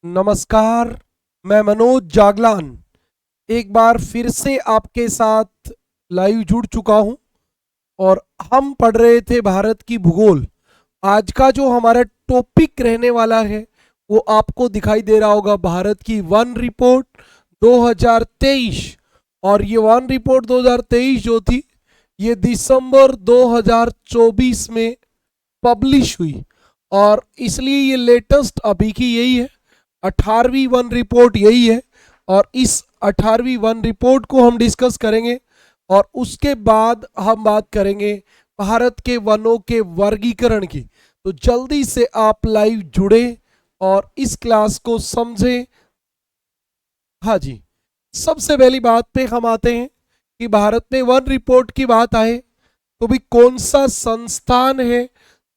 नमस्कार। मैं मनोज जागलान एक बार फिर से आपके साथ लाइव जुड़ चुका हूं और हम पढ़ रहे थे भारत की भूगोल। आज का जो हमारा टॉपिक रहने वाला है वो आपको दिखाई दे रहा होगा, भारत की वन रिपोर्ट 2023। और ये वन रिपोर्ट 2023 जो थी ये दिसंबर 2024 में पब्लिश हुई और इसलिए ये लेटेस्ट अभी की यही है, 18वीं वन रिपोर्ट यही है। और इस 18वीं वन रिपोर्ट को हम डिस्कस करेंगे और उसके बाद हम बात करेंगे भारत के वनों के वर्गीकरण की। तो जल्दी से आप लाइव जुड़े और इस क्लास को समझें। हाँ जी, सबसे पहली बात पे हम आते हैं कि भारत में वन रिपोर्ट की बात आए तो भी कौन सा संस्थान है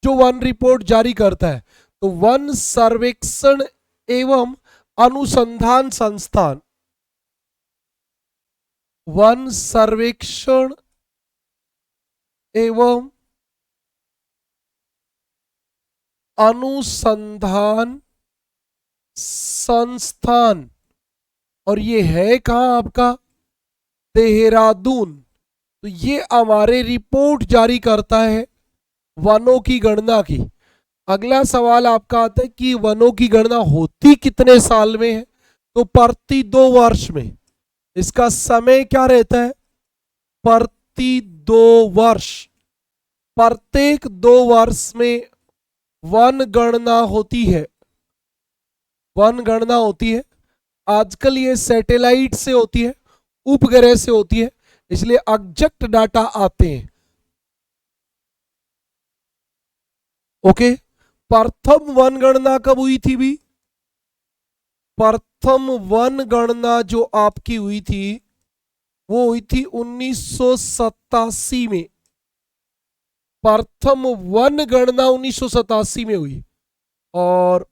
जो वन रिपोर्ट जारी करता है? तो वन सर्वेक्षण एवं अनुसंधान संस्थान, वन सर्वेक्षण एवं अनुसंधान संस्थान। और ये है कहाँ आपका? देहरादून। तो ये हमारे रिपोर्ट जारी करता है वनों की गणना की। अगला सवाल आपका आता है कि वनों की गणना होती कितने साल में है? तो प्रति 2 वर्ष में। इसका समय क्या रहता है? प्रति 2 वर्ष। प्रत्येक 2 वर्ष में वन गणना होती है। वन गणना होती है। आजकल ये सैटेलाइट से होती है, उपग्रह से होती है, इसलिए एग्जैक्ट डाटा आते हैं। ओके, प्रथम वन गणना कब हुई थी भी? प्रथम वन गणना जो आपकी हुई थी वो हुई थी 1987 में। प्रथम वन गणना 1987 में हुई। और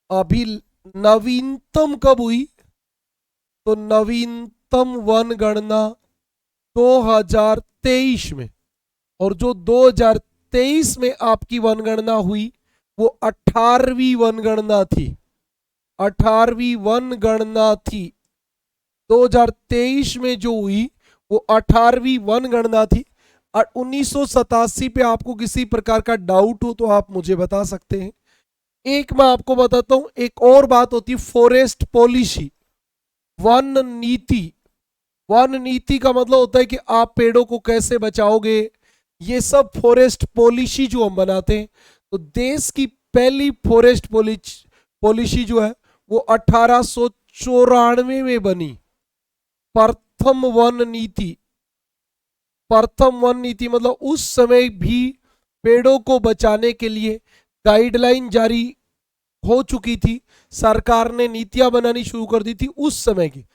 अभी नवीनतम कब हुई? तो नवीनतम वन गणना 2023 में। और जो 2023 में आपकी वनगणना हुई वो 18वीं वनगणना थी। 18वीं वनगणना थी 2023 में जो हुई वो 18वीं वनगणना थी। और 1987 पे आपको किसी प्रकार का डाउट हो तो आप मुझे बता सकते हैं। एक मैं आपको बताता हूं, एक और बात होती है फॉरेस्ट पॉलिसी, वन नीति। वन नीति का मतलब होता है कि आप पेड़ों को कैसे बचाओगे, ये सब फॉरेस्ट पॉलिसी जो हम बनाते हैं। तो देश की पहली फॉरेस्ट पॉलिसी जो है वो 1894 में बनी। प्रथम वन नीति। प्रथम वन नीति मतलब उस समय भी पेड़ों को बचाने के लिए गाइडलाइन जारी हो चुकी थी, सरकार ने नीतियां बनानी शुरू कर दी थी उस समय की।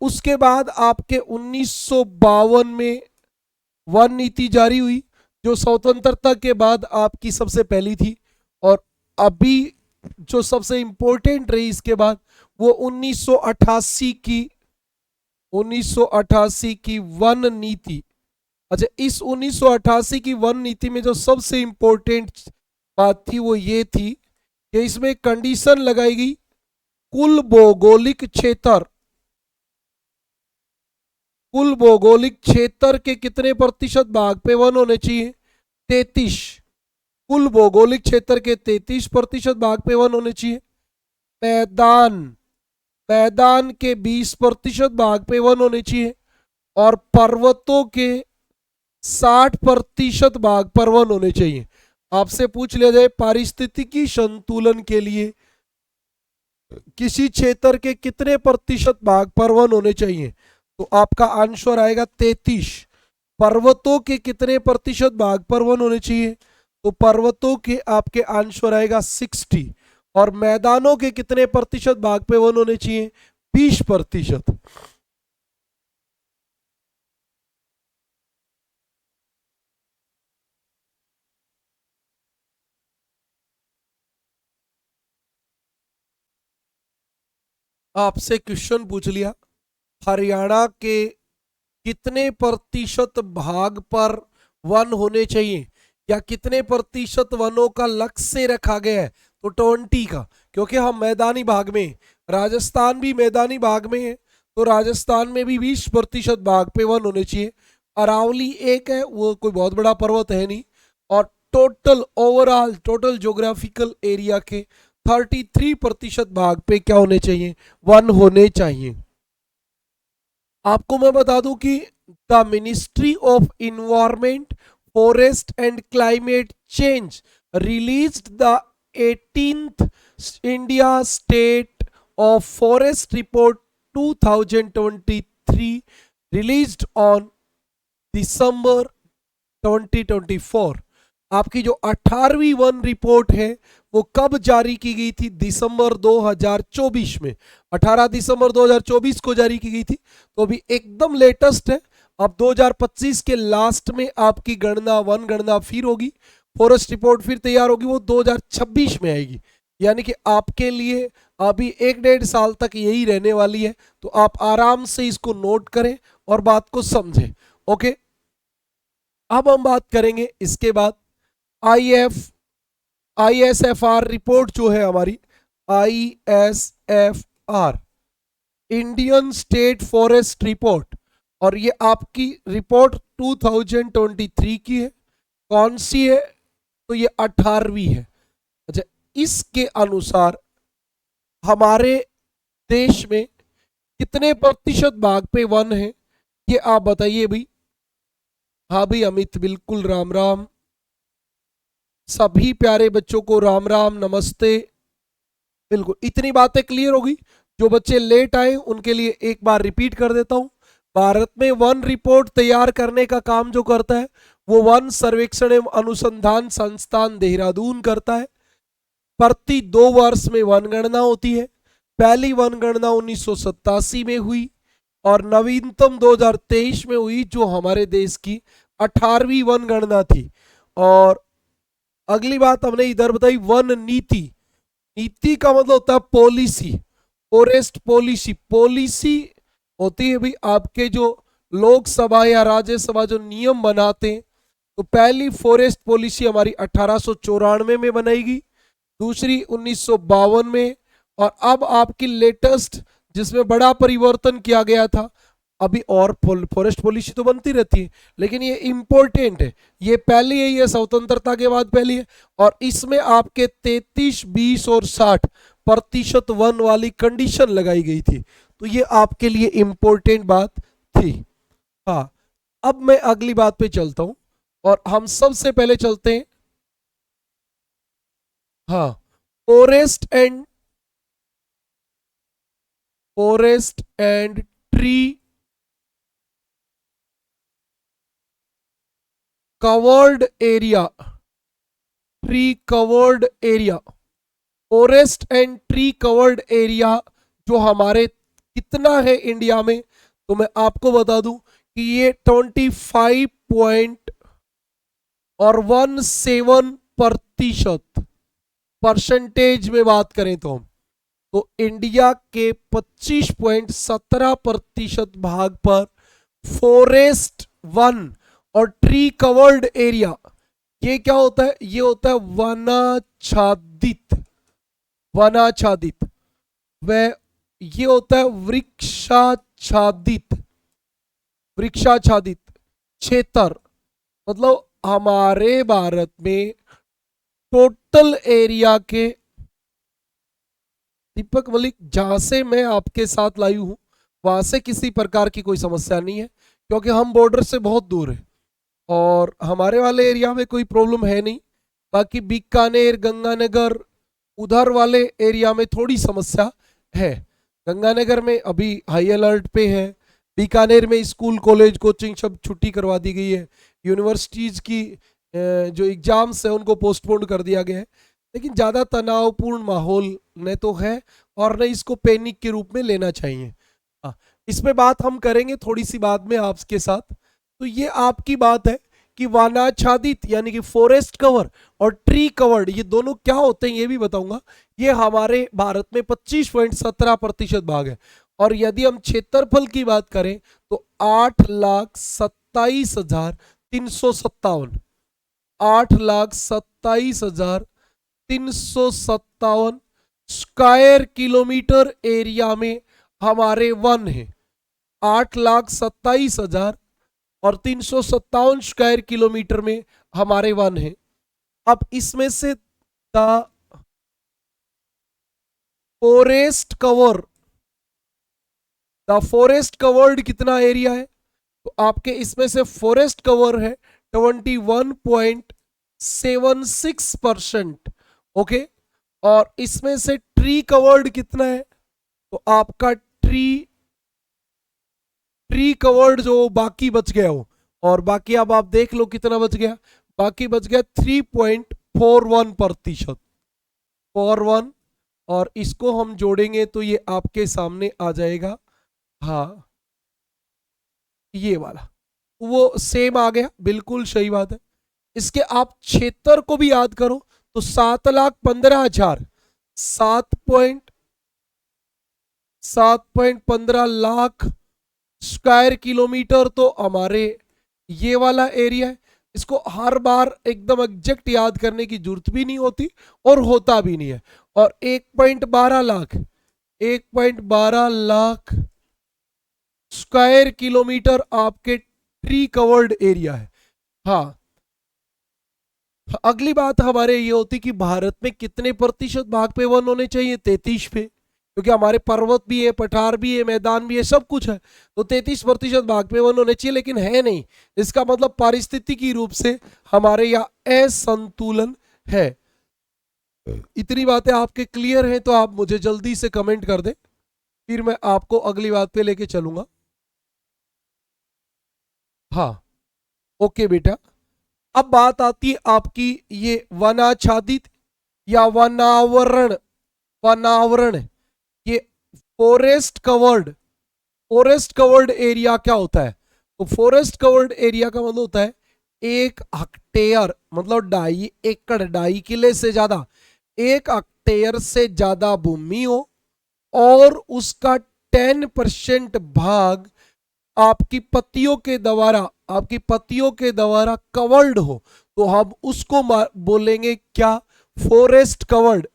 उसके बाद आपके 1952 में वन नीति जारी हुई जो स्वतंत्रता के बाद आपकी सबसे पहली थी। और अभी जो सबसे इंपॉर्टेंट रही इसके बाद वो 1988 की वन नीति। अच्छा, इस 1988 की वन नीति में जो सबसे इंपॉर्टेंट बात थी वो ये थी कि इसमें कंडीशन लगाई गई, कुल भौगोलिक क्षेत्र, कुल भौगोलिक क्षेत्र के कितने प्रतिशत भाग पे वन होने चाहिए? 33। कुल भौगोलिक क्षेत्र के 33% भाग पे वन होने चाहिए। मैदान, मैदान के 20% भाग पे वन होने चाहिए। और पर्वतों के 60% भाग पर वन होने चाहिए। आपसे पूछ लिया जाए पारिस्थितिकी संतुलन के लिए किसी क्षेत्र के कितने प्रतिशत भाग पर वन होने चाहिए, तो आपका आंसर आएगा 33। पर्वतों के कितने प्रतिशत भाग पर वन होने चाहिए? तो पर्वतों के आपके आंसर आएगा 60। और मैदानों के कितने प्रतिशत भाग पे वन होने चाहिए? 20%। आपसे क्वेश्चन पूछ लिया, हरियाणा के कितने प्रतिशत भाग पर वन होने चाहिए या कितने प्रतिशत वनों का लक्ष्य रखा गया है? तो 20 का, क्योंकि हम मैदानी भाग में, राजस्थान भी मैदानी भाग में है, तो राजस्थान में भी 20% भाग पे वन होने चाहिए। अरावली एक है, वो कोई बहुत बड़ा पर्वत है नहीं, और total overall total geographical area के 33% भाग पे क्या होने चाहिए, वन होने चाहिए। आपको मैं बता दूं कि the ministry of environment, forest and climate change released the 18th India state of forest report 2023 released on December 2024। आपकी जो 18वीं वन रिपोर्ट है वो कब जारी की गई थी, दिसंबर 2024 में, 18 दिसंबर 2024 को जारी की गई थी, तो अभी एकदम लेटेस्ट है। अब 2025 के लास्ट में आपकी गणना, वन गणना फिर होगी, फॉरेस्ट रिपोर्ट फिर तैयार होगी, वो 2026 में आएगी। यानी कि आपके लिए अभी 1-1.5 साल तक यही रहने वाली है, तो आप आराम से इसको नोट करें और बात को समझें। ओके, अब हम बात करेंगे इसके बाद ISFR रिपोर्ट जो है हमारी, ISFR Indian state forest report, और ये आपकी रिपोर्ट 2023 की है। कौन सी है, तो ये 18वीं है। अच्छा, इसके अनुसार हमारे देश में कितने प्रतिशत भाग पे वन है, ये आप बताइए भाई। हाँ भाई अमित, बिल्कुल, राम राम सभी प्यारे बच्चों को, राम राम, नमस्ते। बिल्कुल, इतनी बातें क्लियर होगी। जो बच्चे लेट आए उनके लिए एक बार रिपीट कर देता हूं। भारत में वन रिपोर्ट तैयार करने का काम जो करता है वो वन सर्वेक्षण एवं अनुसंधान संस्थान देहरादून करता है। प्रति 2 वर्ष में वनगणना होती है। पहली वनगणना 1987 में हुई और नवीनतम 2023 में हुई, जो हमारे देश की 18वीं वनगणना थी। और अगली बात हमने इधर बताई, वन नीति। नीति का मतलब होता है पॉलिसी, फॉरेस्ट पॉलिसी। पॉलिसी होती है भाई आपके जो लोकसभा या राज्यसभा जो नियम बनाते हैं। तो पहली फॉरेस्ट पॉलिसी हमारी 1894 में बनाई, दूसरी 1952 में, और अब आपकी लेटेस्ट जिसमें बड़ा परिवर्तन किया गया था, अभी और फॉरेस्ट पॉलिसी तो बनती रहती है, लेकिन ये इंपॉर्टेंट है, ये पहली है, ये स्वतंत्रता के बाद पहली है, और इसमें आपके 33, 20 और 60% वन वाली कंडीशन लगाई गई थी। तो ये आपके लिए इंपॉर्टेंट बात थी। हाँ, अब मैं अगली बात पे चलता हूं, और हम सबसे पहले चलते हैं, हाँ, forest and tree covered area, tree covered area, forest and tree covered area जो हमारे कितना है इंडिया में, तो मैं आपको बता दूं कि ये 25.17% परसेंटेज में बात करें तो हम, तो इंडिया के 25.17% भाग पर फॉरेस्ट, वन और ट्री कवर्ड एरिया, ये क्या होता है, ये होता है वनाच्छादित, वनाच्छादित, वह ये होता है वृक्षाच्छादित, वृक्षाच्छादित क्षेत्र। मतलब हमारे भारत में टोटल एरिया के, दीपक मलिक, जहां से मैं आपके साथ लायू हूं वहां से किसी प्रकार की कोई समस्या नहीं है, क्योंकि हम बॉर्डर से बहुत दूर है और हमारे वाले एरिया में कोई प्रॉब्लम है नहीं। बाकी बीकानेर, गंगानगर, उधर वाले एरिया में थोड़ी समस्या है। गंगानगर में अभी हाई अलर्ट पे है, बीकानेर में स्कूल, कॉलेज, कोचिंग सब छुट्टी करवा दी गई है, यूनिवर्सिटीज़ की जो एग्जाम्स है उनको पोस्टपोन कर दिया गया है। लेकिन ज़्यादा तनावपूर्ण माहौल न तो है और न इसको पैनिक के रूप में लेना चाहिए। इस पे बात हम करेंगे थोड़ी सी बाद में आपके साथ। तो ये आपकी बात है कि वनाच्छादित यानी कि फॉरेस्ट कवर और ट्री कवर्ड, ये दोनों क्या होते हैं ये भी बताऊंगा। ये हमारे भारत में 25.17% भाग है। और यदि हम क्षेत्रफल की बात करें तो 8,27,357, 8,27,357 स्क्वायर किलोमीटर एरिया में हमारे वन है। 8,27,000 और 357 स्क्वायर किलोमीटर में हमारे वन है। अब इसमें से the forest cover, the forest covered कितना एरिया है, तो आपके इसमें से फॉरेस्ट कवर है 21.76%। ओके, और इसमें से ट्री कवर्ड कितना है, तो आपका ट्री कवर्ड जो बाकी बच गया हो, और बाकी अब आप देख लो कितना बच गया, बाकी बच गया 3.41%। 41, और इसको हम जोड़ेंगे तो ये आपके सामने आ जाएगा, हाँ ये वाला, वो सेम आ गया, बिल्कुल सही बात है। इसके आप क्षेत्र को भी याद करो तो 7,15,000, 7.15 लाख स्क्वायर किलोमीटर तो हमारे ये वाला एरिया है। इसको हर बार एकदम एग्जैक्ट याद करने की जरूरत भी नहीं होती और होता भी नहीं है। और 1.12 लाख, 1.12 लाख स्क्वायर किलोमीटर आपके ट्री कवर्ड एरिया है। हाँ, अगली बात हमारे ये होती कि भारत में कितने प्रतिशत भाग पे वन होने चाहिए, 33 पे, क्योंकि हमारे पर्वत भी है, पठार भी है, मैदान भी है, सब कुछ है, तो 33% भाग पे वन होने चाहिए, लेकिन है नहीं। इसका मतलब पारिस्थितिकी रूप से हमारे यहाँ असंतुलन है। इतनी बातें आपके क्लियर हैं तो आप मुझे जल्दी से कमेंट कर दें, फिर मैं आपको अगली बात पे लेके चलूंगा। हाँ ओके बेटा, अब बात आती है आपकी ये वनाच्छादित या वनावरण, वनावरण, ये forest covered, forest covered area क्या होता है, तो फॉरेस्ट कवर्ड एरिया का मतलब होता है 1 हेक्टेयर, मतलब 2.5 एकड़, 2.5 किले से ज्यादा, 1 हेक्टेयर से ज्यादा भूमि हो और उसका 10% भाग आपकी पत्तियों के द्वारा, आपकी पत्तियों के द्वारा कवर्ड हो, तो हम उसको बोलेंगे क्या, फॉरेस्ट कवर्ड।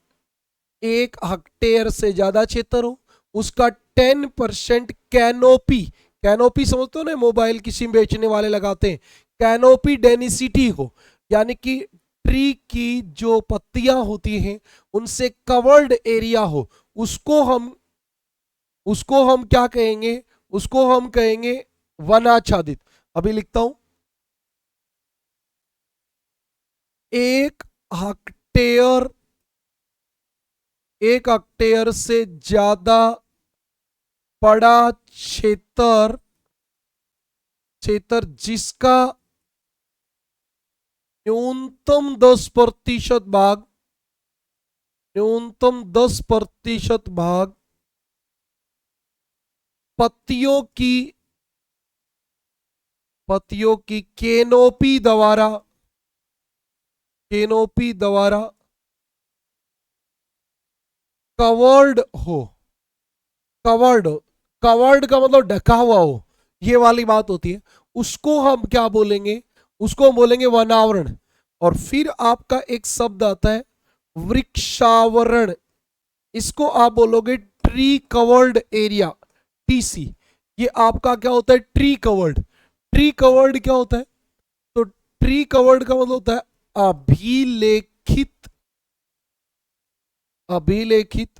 1 हेक्टेयर से ज्यादा क्षेत्र हो, उसका 10% कैनोपी, कैनोपी समझते हो ना, मोबाइल की सिम बेचने वाले लगाते हैं, कैनोपी डेंसिटी हो, यानी कि ट्री की जो पत्तियां होती हैं उनसे कवर्ड एरिया हो, उसको हम क्या कहेंगे, उसको हम कहेंगे वनाच्छादित। अभी लिखता हूं, 1 हेक्टेयर, 1 हेक्टेयर से ज्यादा बड़ा क्षेत्र, क्षेत्र जिसका न्यूनतम 10% भाग, न्यूनतम 10% भाग पत्तियों की कैनोपी द्वारा, कैनोपी द्वारा कवर्ड हो, कवर्ड, कवर्ड का मतलब ढका हुआ हो, ये वाली बात होती है, उसको हम क्या बोलेंगे, उसको हम बोलेंगे वनावरण। और फिर आपका एक शब्द आता है वृक्षावरण, इसको आप बोलोगे ट्री कवर्ड एरिया, टीसी। ये आपका क्या होता है, ट्री कवर्ड। ट्री कवर्ड क्या होता है, तो ट्री कवर्ड का मतलब होता है अभिलेखित, अभिलेखित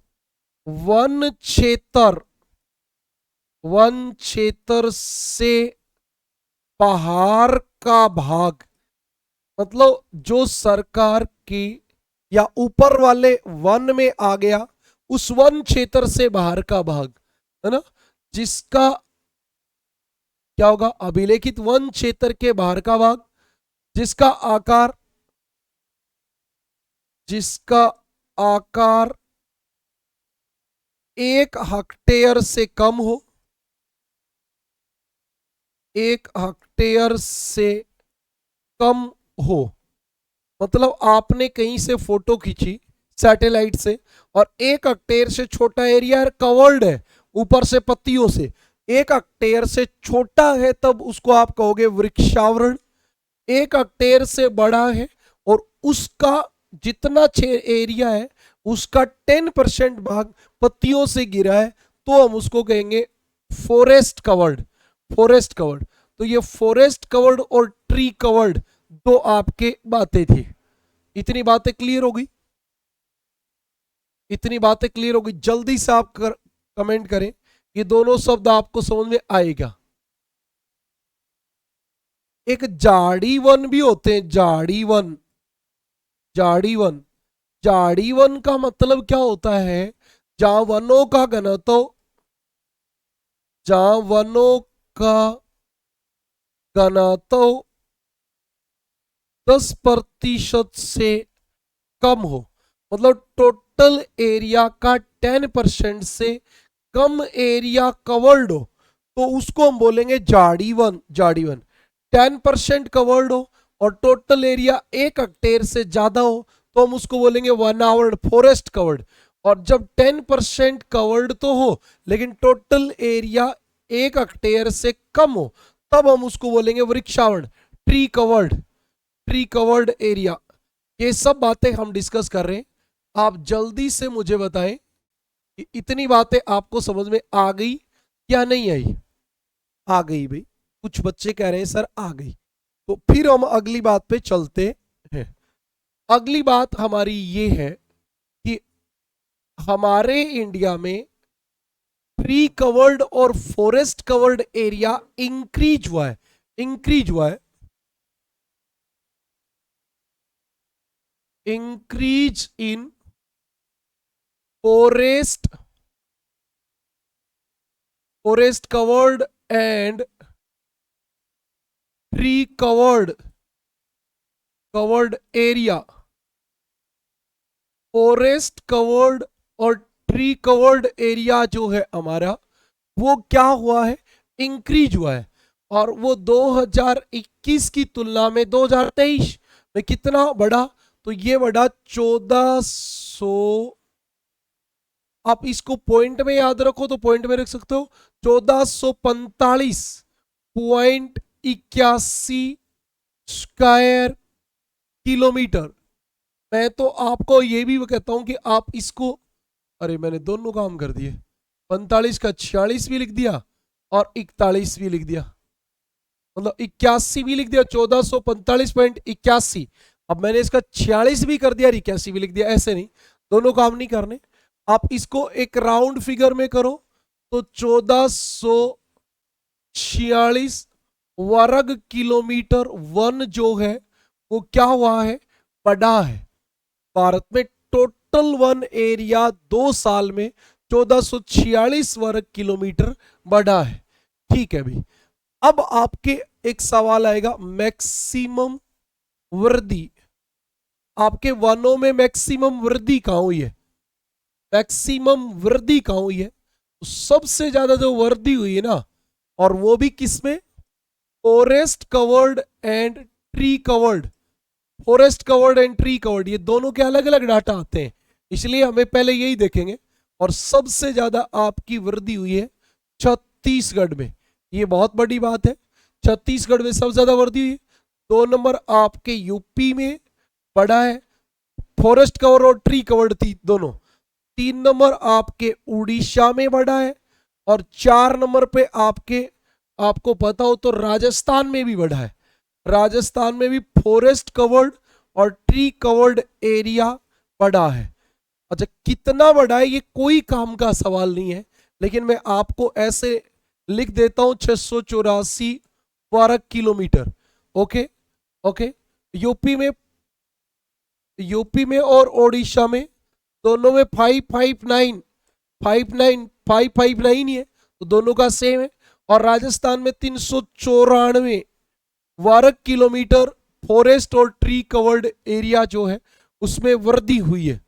वन क्षेत्र, वन क्षेत्र से बाहर का भाग, मतलब जो सरकार की या ऊपर वाले वन में आ गया, उस वन क्षेत्र से बाहर का भाग है ना, जिसका क्या होगा, अभिलेखित वन क्षेत्र के बाहर का भाग, जिसका आकार, जिसका आकार 1 हेक्टेयर से कम हो, 1 हेक्टेयर से कम हो, मतलब आपने कहीं से फोटो खींची सैटेलाइट से और 1 हेक्टेयर से छोटा एरिया कवर्ड है ऊपर से पत्तियों से, 1 हेक्टेयर से छोटा है तब उसको आप कहोगे वृक्षावरण। 1 हेक्टेयर से बड़ा है और उसका जितना एरिया है उसका 10% भाग पत्तियों से गिरा है तो हम उसको कहेंगे फॉरेस्ट कवर्ड। फॉरेस्ट कवर्ड, तो ये फॉरेस्ट कवर्ड और ट्री कवर्ड दो आपके बातें थी। इतनी बातें क्लियर हो गई? इतनी बातें क्लियर हो गई? जल्दी से आप कमेंट करें, ये दोनों शब्द आपको समझ में आएगा। एक झाड़ी वन भी होते हैं, झाड़ी वन। झाड़ी वन, झाड़ी वन का मतलब क्या होता है? जहां वनों का घनत्व, जहां वनों का घनत्व 10% से कम हो, मतलब टोटल एरिया का 10% से कम एरिया कवर्ड हो, तो उसको हम बोलेंगे झाड़ी वन। झाड़ी वन 10% कवर्ड हो और टोटल एरिया 1 हेक्टेयर से ज्यादा हो तो हम उसको बोलेंगे 1 आवर्ड फॉरेस्ट कवर्ड। और जब 10% कवर्ड तो हो लेकिन टोटल एरिया 1 हेक्टेयर से कम हो तब हम उसको बोलेंगे वृक्षावर्ण, tree covered. Tree covered area. ये सब बातें हम डिस्कस कर रहे हैं। आप जल्दी से मुझे बताएं कि इतनी बातें आपको समझ में आ गई या नहीं आई? आ गई भाई, कुछ बच्चे कह रहे हैं सर आ गई। तो फिर हम अगली बात पे चलते हैं। अगली बात हमारी ये है कि हमारे इंडिया में ट्री कवर्ड और फॉरेस्ट कवर्ड एरिया इंक्रीज हुआ है। इंक्रीज हुआ है, increase in forest covered and tree covered area। Forest covered और ट्री कवर्ड एरिया जो है हमारा वो क्या हुआ है? इंक्रीज हुआ है। और वो 2021 की तुलना में 2023 में कितना बढ़ा? तो ये बढ़ा 1400। आप इसको पॉइंट में याद रखो तो पॉइंट में रख सकते हो, 1445.81 स्क्वायर किलोमीटर। मैं तो आपको ये भी कहता हूं कि आप इसको, अरे मैंने दोनों काम कर दिए, 45 का 46 भी लिख दिया और 41 भी लिख दिया, मतलब 81 भी लिख दिया, 1445.81। अब मैंने इसका 46 भी कर दिया और 81 भी लिख दिया, ऐसे नहीं, दोनों काम नहीं करने। आप इसको एक राउंड फिगर में करो तो 1446 वर्ग किलोमीटर वन जो है वो क्या हुआ है? बढ़ा है। भारत में टोटल वन एरिया 2 साल में 1446 वर्ग किलोमीटर बढ़ा है। ठीक है भाई, अब आपके एक सवाल आएगा, मैक्सिमम वृद्धि। आपके वनों में मैक्सिमम वृद्धि कहां हुई है? मैक्सिमम वृद्धि कहां हुई है? तो सबसे ज्यादा जो वृद्धि हुई है ना, और वो भी किसमें? Forest covered and tree covered. Forest covered and tree covered, ये दोनों के अलग अलग डाटा आते हैं, इसलिए हमें पहले यही देखेंगे। और सबसे ज्यादा आपकी वृद्धि हुई है छत्तीसगढ़ में, ये बहुत बड़ी बात है। छत्तीसगढ़ में सबसे ज्यादा वृद्धि हुई है। 2 नंबर आपके यूपी में बढ़ा है, फॉरेस्ट कवर और ट्री कवर्ड थी दोनों। 3 नंबर आपके उड़ीसा में बढ़ा है और 4 नंबर पे आपको पता हो तो राजस्थान में भी बढ़ा है। राजस्थान में भी फॉरेस्ट कवर्ड और ट्री कवर्ड एरिया बढ़ा है। अच्छा, कितना बढ़ा है ये कोई काम का सवाल नहीं है, लेकिन मैं आपको ऐसे लिख देता हूं, 684 वर्ग किलोमीटर। Okay okay. यूपी में और ओडिशा में दोनों में 559 ही है, तो दोनों का सेम है। और राजस्थान में 394 वर्ग किलोमीटर फॉरेस्ट और ट्री कवर्ड एरिया जो है उसमें वृद्धि हुई है।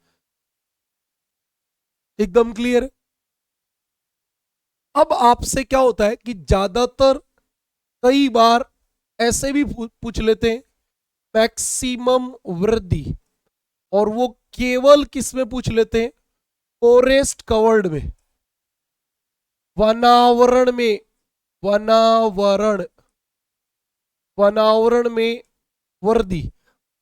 एकदम क्लियर है? अब आपसे क्या होता है कि ज्यादातर कई बार ऐसे भी पूछ लेते हैं मैक्सिमम वृद्धि, और वो केवल किस में पूछ लेते हैं? फॉरेस्ट कवर्ड में, वनावरण में। वनावरण में वृद्धि।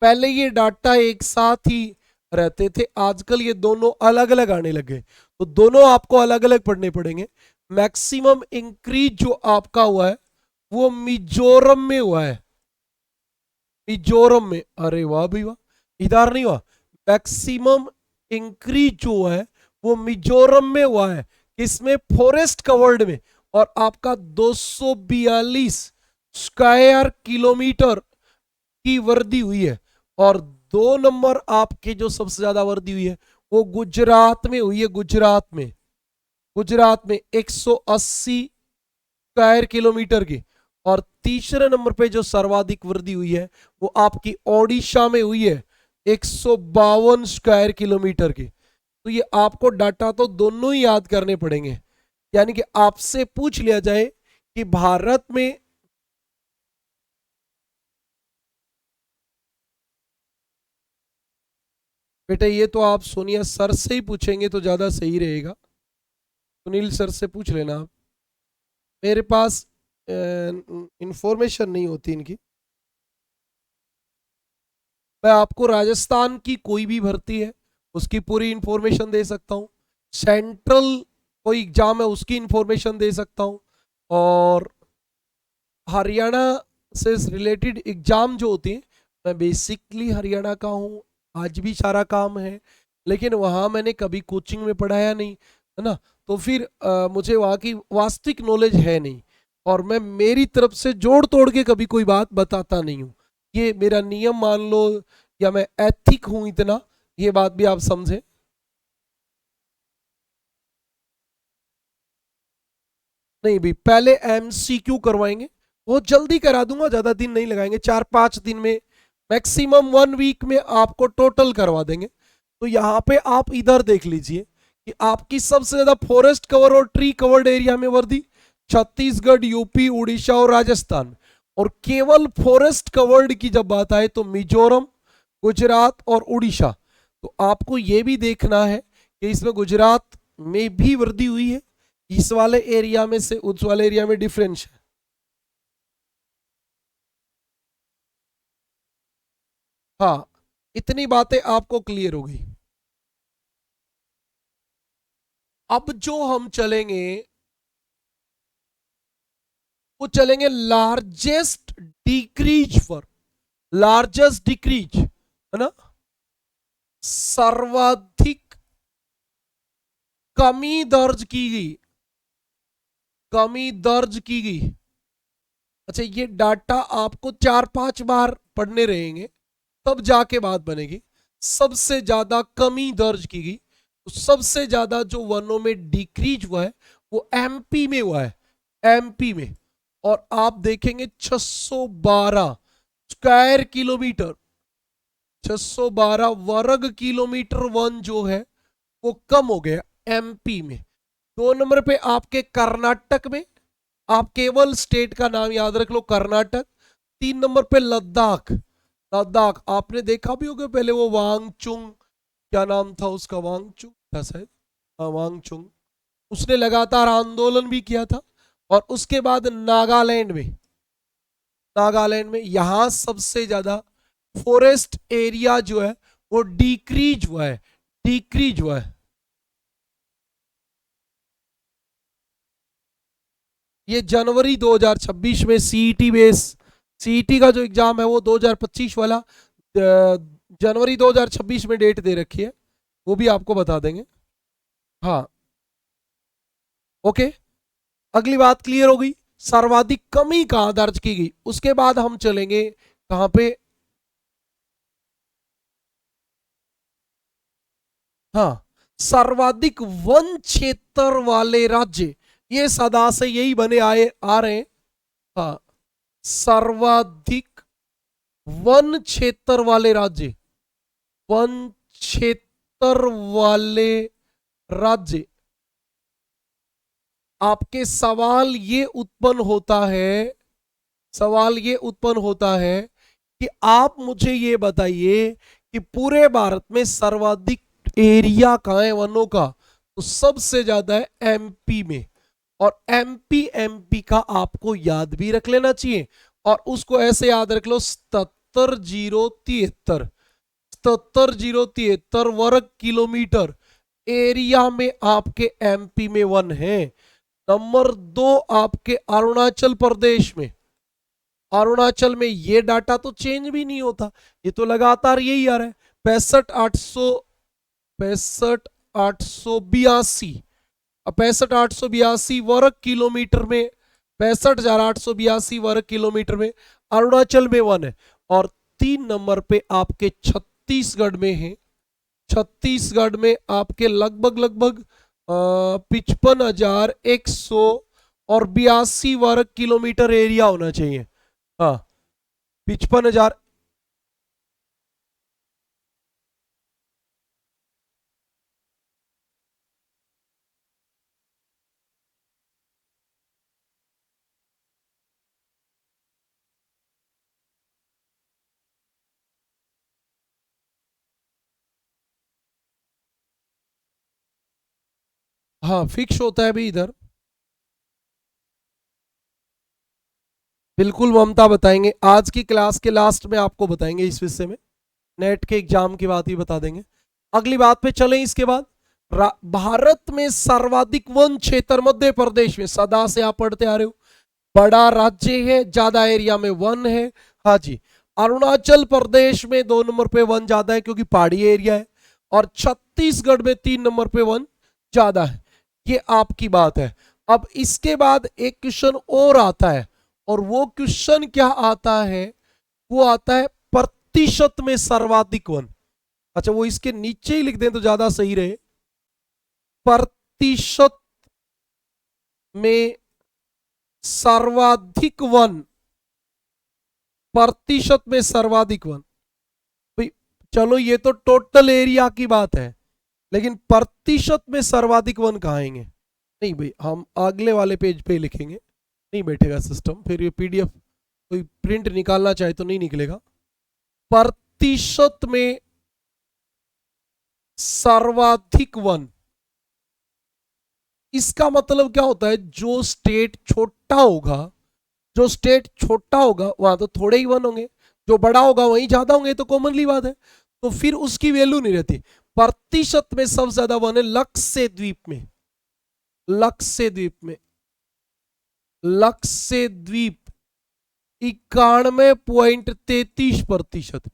पहले ये डाटा एक साथ ही रहते थे, आजकल ये दोनों अलग अलग आने लगे, तो दोनों आपको अलग अलग पढ़ने पड़ेंगे। मैक्सिमम इंक्रीज जो आपका हुआ है वो मिजोरम में हुआ है, मिजोरम में। अरे वाह भाई वाह, इधर नहीं हुआ। मैक्सिमम इंक्रीज जो हुआ है वो मिजोरम में हुआ है, किसमें? फॉरेस्ट कवर्ड में। और आपका 242 स्क्वायर किलोमीटर की वृद्धि हुई है। और 2 नंबर आपके जो सबसे ज्यादा वृद्धि हुई है वो गुजरात में हुई है, गुजरात में। गुजरात में 180 स्क्वायर किलोमीटर की। और तीसरे नंबर पे जो सर्वाधिक वृद्धि हुई है वो आपकी ओडिशा में हुई है, 152 स्क्वायर किलोमीटर की। तो ये आपको डाटा तो दोनों ही याद करने पड़ेंगे। यानी कि आपसे पूछ लिया जाए कि भारत में बेटा, ये तो आप सोनिया सर से ही पूछेंगे तो ज्यादा सही रहेगा, सुनील सर से पूछ लेना आप। मेरे पास इंफॉर्मेशन नहीं होती इनकी। मैं आपको राजस्थान की कोई भी भर्ती है उसकी पूरी इंफॉर्मेशन दे सकता हूँ, सेंट्रल कोई एग्जाम है उसकी इंफॉर्मेशन दे सकता हूँ, और हरियाणा से रिलेटेड एग्जाम जो होती है, मैं बेसिकली हरियाणा का हूँ, आज भी सारा काम है, लेकिन वहाँ मैंने कभी कोचिंग में पढ़ाया नहीं, है ना। तो फिर मुझे वहाँ की वास्तविक नॉलेज है नहीं, और मैं मेरी तरफ से जोड़ तोड़ के कभी कोई बात बताता नहीं हूँ। ये मेरा नियम मान लो, या मैं एथिक हूँ इतना, ये बात भी आप समझे। नहीं भी, पहले एमसीक्यू करवाएंगे, बहुत जल्दी करा दूंगा, ज्यादा दिन नहीं लगाएंगे, 4-5 दिन में, मैक्सिमम 1 वीक में आपको टोटल करवा देंगे। तो यहाँ पे आप इधर देख लीजिए कि आपकी सबसे ज्यादा फॉरेस्ट कवर और ट्री कवर्ड एरिया में वृद्धि छत्तीसगढ़, यूपी, उड़ीसा और राजस्थान। और केवल फॉरेस्ट कवर्ड की जब बात आए तो मिजोरम, गुजरात और उड़ीसा। तो आपको ये भी देखना है कि इसमें गुजरात में भी वृद्धि हुई है, इस वाले एरिया में से उस वाले एरिया में डिफरेंस है। हाँ, इतनी बातें आपको क्लियर होगी। अब जो हम चलेंगे वो चलेंगे लार्जेस्ट डिक्रीज पर, लार्जेस्ट डिक्रीज, है ना, सर्वाधिक कमी दर्ज की गई, कमी दर्ज की गई। अच्छा, ये डाटा आपको 4-5 बार पढ़ने रहेंगे तब जाके बात बनेगी। सबसे ज्यादा कमी दर्ज की गई, तो सबसे ज्यादा जो वनों में डिक्रीज हुआ है वो एमपी में हुआ है, एमपी में। और आप देखेंगे 612 स्क्वायर किलोमीटर, 612 वर्ग किलोमीटर वन जो है वो कम हो गया एमपी में। 2 नंबर पे आपके कर्नाटक में, आप केवल स्टेट का नाम याद रख लो, कर्नाटक। 3 नंबर पे लद्दाख, लद्दाख आपने देखा भी होगा पहले, वो वांगचुंग, क्या नाम था उसका, वांगचुंग था शायद, हाँ वांगचुंग, उसने लगातार आंदोलन भी किया था। और उसके बाद नागालैंड में, नागालैंड में यहां सबसे ज्यादा फॉरेस्ट एरिया जो है वो डिक्रीज हुआ है, डिक्रीज हुआ है। ये जनवरी 2026 में सीईटी बेस, सीईटी का जो एग्जाम है वो 2025 वाला जनवरी 2026 में डेट दे रखी है, वो भी आपको बता देंगे। हाँ, ओके, अगली बात क्लियर हो गई, सर्वाधिक कमी कहां दर्ज की गई। उसके बाद हम चलेंगे कहां पे, हाँ, सर्वाधिक वन क्षेत्र वाले राज्य, ये सदा से यही बने आए आ रहे हैं। हाँ, सर्वाधिक वन क्षेत्र वाले राज्य, वन क्षेत्र वाले राज्य। आपके सवाल ये उत्पन्न होता है, सवाल ये उत्पन्न होता है कि आप मुझे ये बताइए कि पूरे भारत में सर्वाधिक एरिया कहाँ है वनों का, तो सबसे ज्यादा है एमपी में। और एमपी, एमपी का आपको याद भी रख लेना चाहिए, और उसको ऐसे याद रख लो 77,073, 77,073 वर्ग किलोमीटर एरिया में आपके एमपी में वन है। नंबर 2 आपके अरुणाचल प्रदेश में, अरुणाचल में ये डाटा तो चेंज भी नहीं होता, ये तो लगातार यही आ रहा है। 65,882 वर्ग किलोमीटर में, 65,882 वर्ग किलोमीटर में अरुणाचल में वन है। और 3 नंबर पे आपके छत्तीसगढ़ में है। छत्तीसगढ़ में आपके लगभग 55,182 वर्ग किलोमीटर एरिया होना चाहिए। हाँ, 55,000। हाँ, फिक्स होता है भी इधर। बिल्कुल ममता बताएंगे, आज की क्लास के लास्ट में आपको बताएंगे इस विषय में, नेट के एग्जाम की बात ही बता देंगे। अगली बात पे चलें। इसके बाद भारत में सर्वाधिक वन क्षेत्र मध्य प्रदेश में, सदा से आप पढ़ते आ रहे हो, बड़ा राज्य है, ज्यादा एरिया में वन है। हाँ जी, अरुणाचल प्रदेश में 2 नंबर पे वन ज्यादा है क्योंकि पहाड़ी एरिया है, और छत्तीसगढ़ में 3 नंबर पे वन ज्यादा है। ये आपकी बात है। अब इसके बाद एक क्वेश्चन और आता है, और वो क्वेश्चन क्या आता है, वो आता है प्रतिशत में सर्वाधिक वन। अच्छा, वो इसके नीचे ही लिख दें तो ज्यादा सही रहे। प्रतिशत में सर्वाधिक वन, प्रतिशत में सर्वाधिक वन। भाई चलो, ये तो टोटल एरिया की बात है, लेकिन प्रतिशत में सर्वाधिक वन कहाँ आएंगे? नहीं भाई, हम अगले वाले पेज पे लिखेंगे, नहीं बैठेगा सिस्टम, फिर ये पीडीएफ कोई प्रिंट निकालना चाहे तो नहीं निकलेगा। प्रतिशत में सर्वाधिक वन, इसका मतलब क्या होता है? जो स्टेट छोटा होगा, जो स्टेट छोटा होगा वहां तो थोड़े ही वन होंगे, जो बड़ा होगा वहीं ज्यादा होंगे, तो कॉमनली बात है, तो फिर उसकी वैल्यू नहीं रहती। प्रतिशत में सबसे ज्यादा वन है लक्षद्वीप में, लक्षद्वीप में, लक्षद्वीप 91.33%।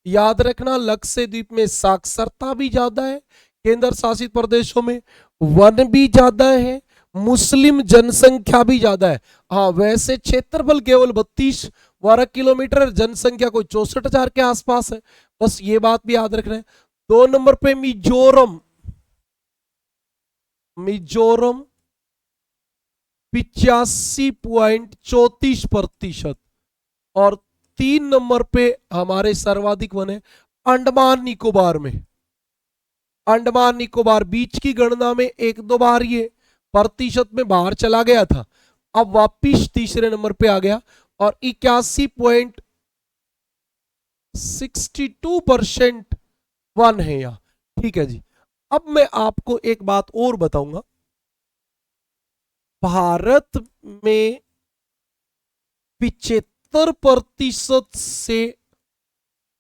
याद रखना, लक्षद्वीप में साक्षरता भी ज्यादा है, केंद्र शासित प्रदेशों में वन भी ज्यादा है, मुस्लिम जनसंख्या भी ज्यादा है। हाँ, वैसे क्षेत्रफल केवल 32 वर्ग किलोमीटर, जनसंख्या कोई 64,000 के आसपास है, बस ये बात भी याद रखना है। 2 नंबर पे मिजोरम, मिजोरम 85.34%। और 3 नंबर पे हमारे सर्वाधिक वन है अंडमान निकोबार में। अंडमान निकोबार बीच की गणना में 1-2 बार ये प्रतिशत में बाहर चला गया था, अब वापिस तीसरे नंबर पे आ गया, और 81.62% वन है यहाँ। ठीक है जी। अब मैं आपको एक बात और बताऊंगा, भारत में 75% से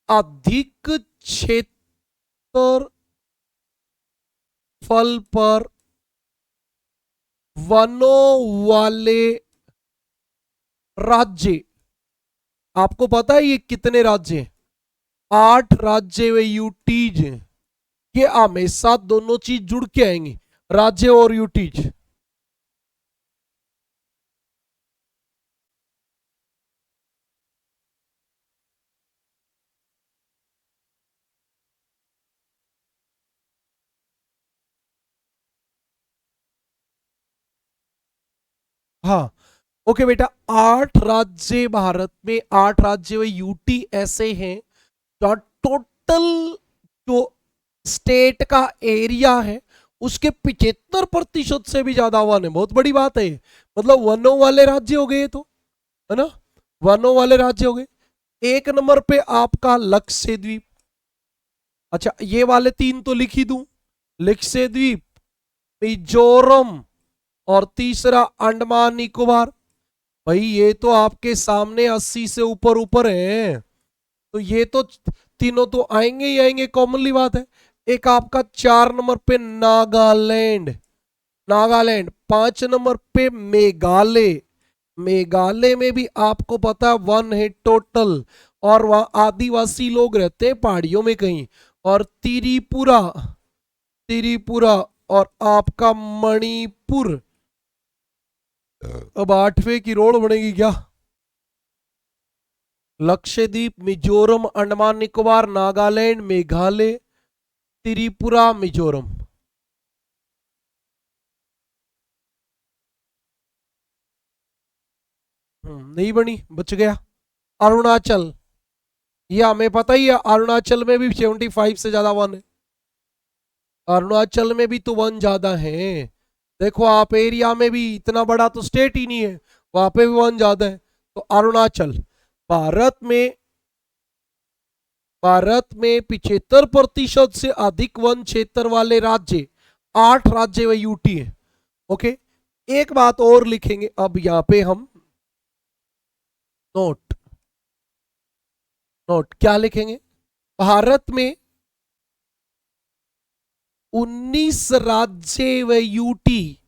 अधिक क्षेत्रफल पर वनों वाले राज्य, आपको पता है ये कितने राज्य हैं? 8 राज्य व यूटीज हैं। ये हमेशा दोनों चीज जुड़ के आएंगी, राज्य और यूटीज। हाँ, ओके बेटा, 8 राज्य भारत में, 8 राज्य व यूटी ऐसे हैं तो टोटल जो स्टेट का एरिया है उसके 75% से भी ज्यादा वन है। बहुत बड़ी बात है, मतलब वनों वाले राज्य हो गए, तो है ना, वनों वाले राज्य हो गए। 1 नंबर पे आपका लक्षद्वीप। अच्छा, ये वाले 3 तो लिख ही दूं, लक्षद्वीप, मिजोरम, और तीसरा अंडमान निकोबार। भाई ये तो आपके सामने 80 से ऊपर ऊपर है, तो ये तो तीनों तो आएंगे ही आएंगे, कॉमनली बात है। एक आपका 4 नंबर पे नागालैंड, नागालैंड 5 नंबर पे मेघालय, मेघालय में भी आपको पता है 1 है टोटल, और वहां आदिवासी लोग रहते हैं पहाड़ियों में कहीं। और त्रिपुरा, त्रिपुरा और आपका मणिपुर। अब 8वें की रोड बनेगी क्या? लक्षद्वीप, मिजोरम, अंडमान निकोबार, नागालैंड, मेघालय, त्रिपुरा, मिजोरम। नहीं बनी, बच गया अरुणाचल। ये हमें पता ही है, अरुणाचल में भी 75 से ज्यादा 1 है। अरुणाचल में भी तो 1 ज्यादा है। देखो आप एरिया में भी इतना बड़ा तो स्टेट ही नहीं है, वहां पे भी 1 ज्यादा है। तो अरुणाचल भारत में, भारत में 75% से अधिक वन क्षेत्र वाले राज्य 8 राज्य व यूटी है। ओके, एक बात और लिखेंगे अब यहां पे हम, नोट, नोट क्या लिखेंगे? भारत में 19 राज्य व यूटी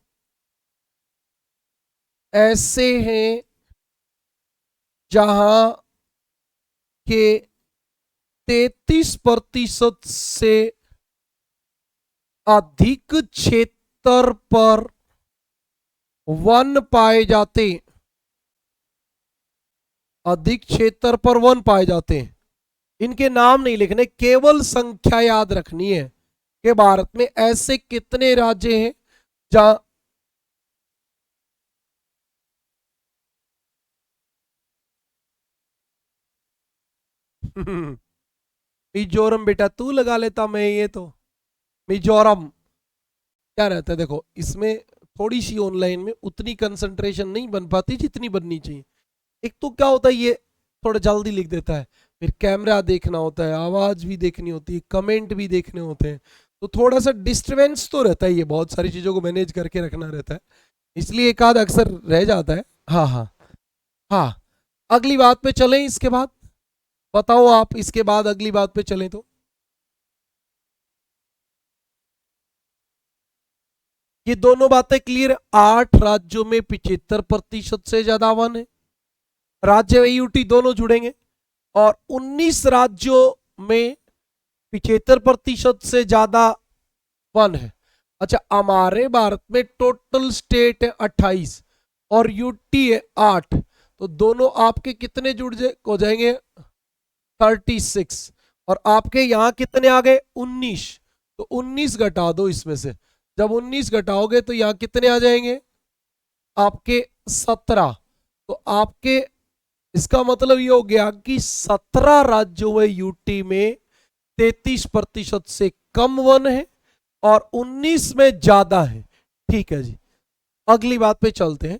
ऐसे हैं जहां के 33% से अधिक क्षेत्र पर वन पाए जाते, अधिक क्षेत्र पर वन पाए जाते हैं। इनके नाम नहीं लिखने, केवल संख्या याद रखनी है कि भारत में ऐसे कितने राज्य हैं जहां मिजोरम बेटा तू लगा लेता, मैं ये तो मिजोरम क्या रहता है। देखो इसमें थोड़ी सी ऑनलाइन में उतनी कंसंट्रेशन नहीं बन पाती जितनी बननी चाहिए। एक तो क्या होता है, ये थोड़ा जल्दी लिख देता है, फिर कैमरा देखना होता है, आवाज भी देखनी होती है, कमेंट भी देखने होते हैं, तो थोड़ा सा डिस्टर्बेंस तो रहता है। ये बहुत सारी चीजों को मैनेज करके रखना रहता है, इसलिए एक आध अक्सर रह जाता है। हाँ हाँ हाँ, अगली बात पे चलें इसके बाद, बताओ आप इसके बाद अगली बात पे चलें तो। ये दोनों बातें क्लियर, 8 राज्यों में 75% से ज्यादा वन है, राज्य व यूटी दोनों जुड़ेंगे। और 19 राज्यों में 75% से ज्यादा वन है। अच्छा, हमारे भारत में टोटल स्टेट है 28 और यूटी है 8, तो दोनों आपके कितने जुड़ हो जाएंगे? 36। और आपके यहां कितने आ गए? 19। तो 19 घटा दो इसमें से, जब 19 घटाओगे तो यहां कितने आ जाएंगे? आपके 17। तो आपके, इसका मतलब ये हो गया कि 17 राज्यों व यूटी में 33% से कम वन है और 19 में ज्यादा है। ठीक है जी, अगली बात पे चलते हैं।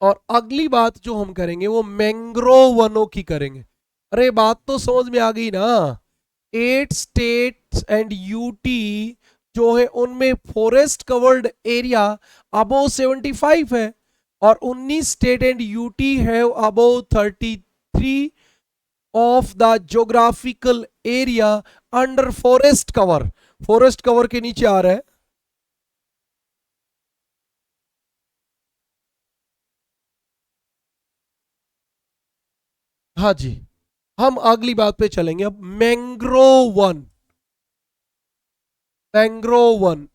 और अगली बात जो हम करेंगे वो मैंग्रोव वनों की करेंगे। अरे बात तो समझ में आ गई ना, 8 स्टेट्स एंड यूटी जो है उनमें फॉरेस्ट कवर्ड एरिया अबोव 75 है, और 19 state and UT have above 33 of the geographical area under forest cover. Forest cover के नीचे आ रहा है। हाँ जी, हम अगली बात पे चलेंगे अब, मैंग्रोव वन। मैंग्रोव वन,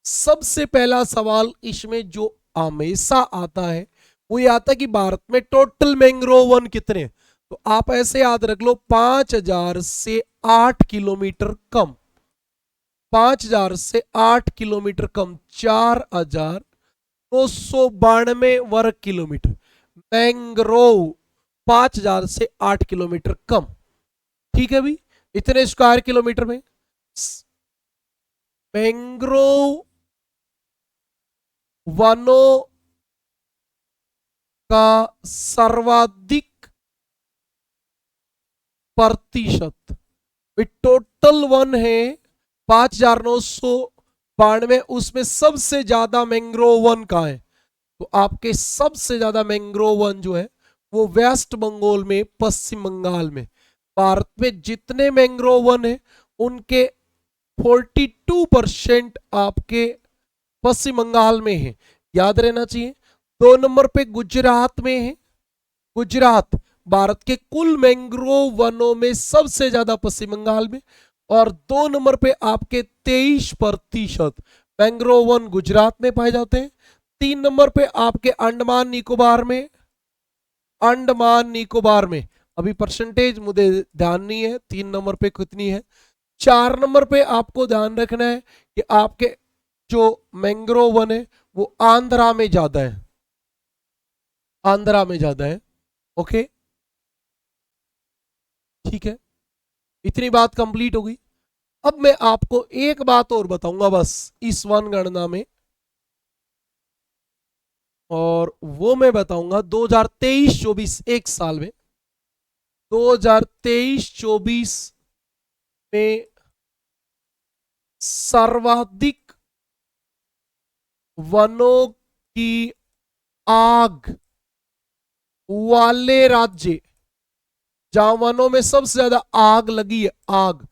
सबसे पहला सवाल इसमें जो हमेशा आता है वो ये आता है कि भारत में टोटल मैंग्रोव वन कितने। तो आप ऐसे याद रख लो, 5000 से 8 किलोमीटर कम, 5000 से 8 किलोमीटर कम, 4992 वर्ग किलोमीटर मैंग्रोव, 5000 से 8 किलोमीटर कम। ठीक है भी, इतने स्क्वायर किलोमीटर में मैंग्रोव वनों का सर्वाधिक प्रतिशत, टोटल वन है 5992, उसमें सबसे ज्यादा मैंग्रोव वन का है। तो आपके सबसे ज्यादा मैंग्रोव वन जो है वो वेस्ट बंगाल में, पश्चिम बंगाल में। भारत में जितने मैंग्रोव वन है उनके 42% आपके पश्चिम बंगाल में है, याद रहना चाहिए। 2 नंबर पे गुजरात में है। गुजरात भारत के कुल मैंग्रोव वनों में सबसे ज्यादा पश्चिम बंगाल में। और 2 नंबर पे आपके 23% मैंग्रोव वन गुजरात में पाए जाते हैं। 3 नंबर पे आपके अंडमान निकोबार में, अंडमान निकोबार में अभी परसेंटेज मुझे ध्यान नहीं है 3 नंबर पे कितनी है। 4 नंबर पे आपको ध्यान रखना है कि आपके जो मैंग्रोव वन है वो आंध्रा में ज्यादा है, आंध्रा में ज्यादा है। ओके, ठीक है, इतनी बात कंप्लीट हो गई। अब मैं आपको एक बात और बताऊंगा बस इस वन गणना में, और वो मैं बताऊंगा 2023-24 एक साल में, 2023-24 में सर्वाधिक वनों की आग वाले राज्य, जहां वनों में सबसे ज्यादा आग लगी है, आग,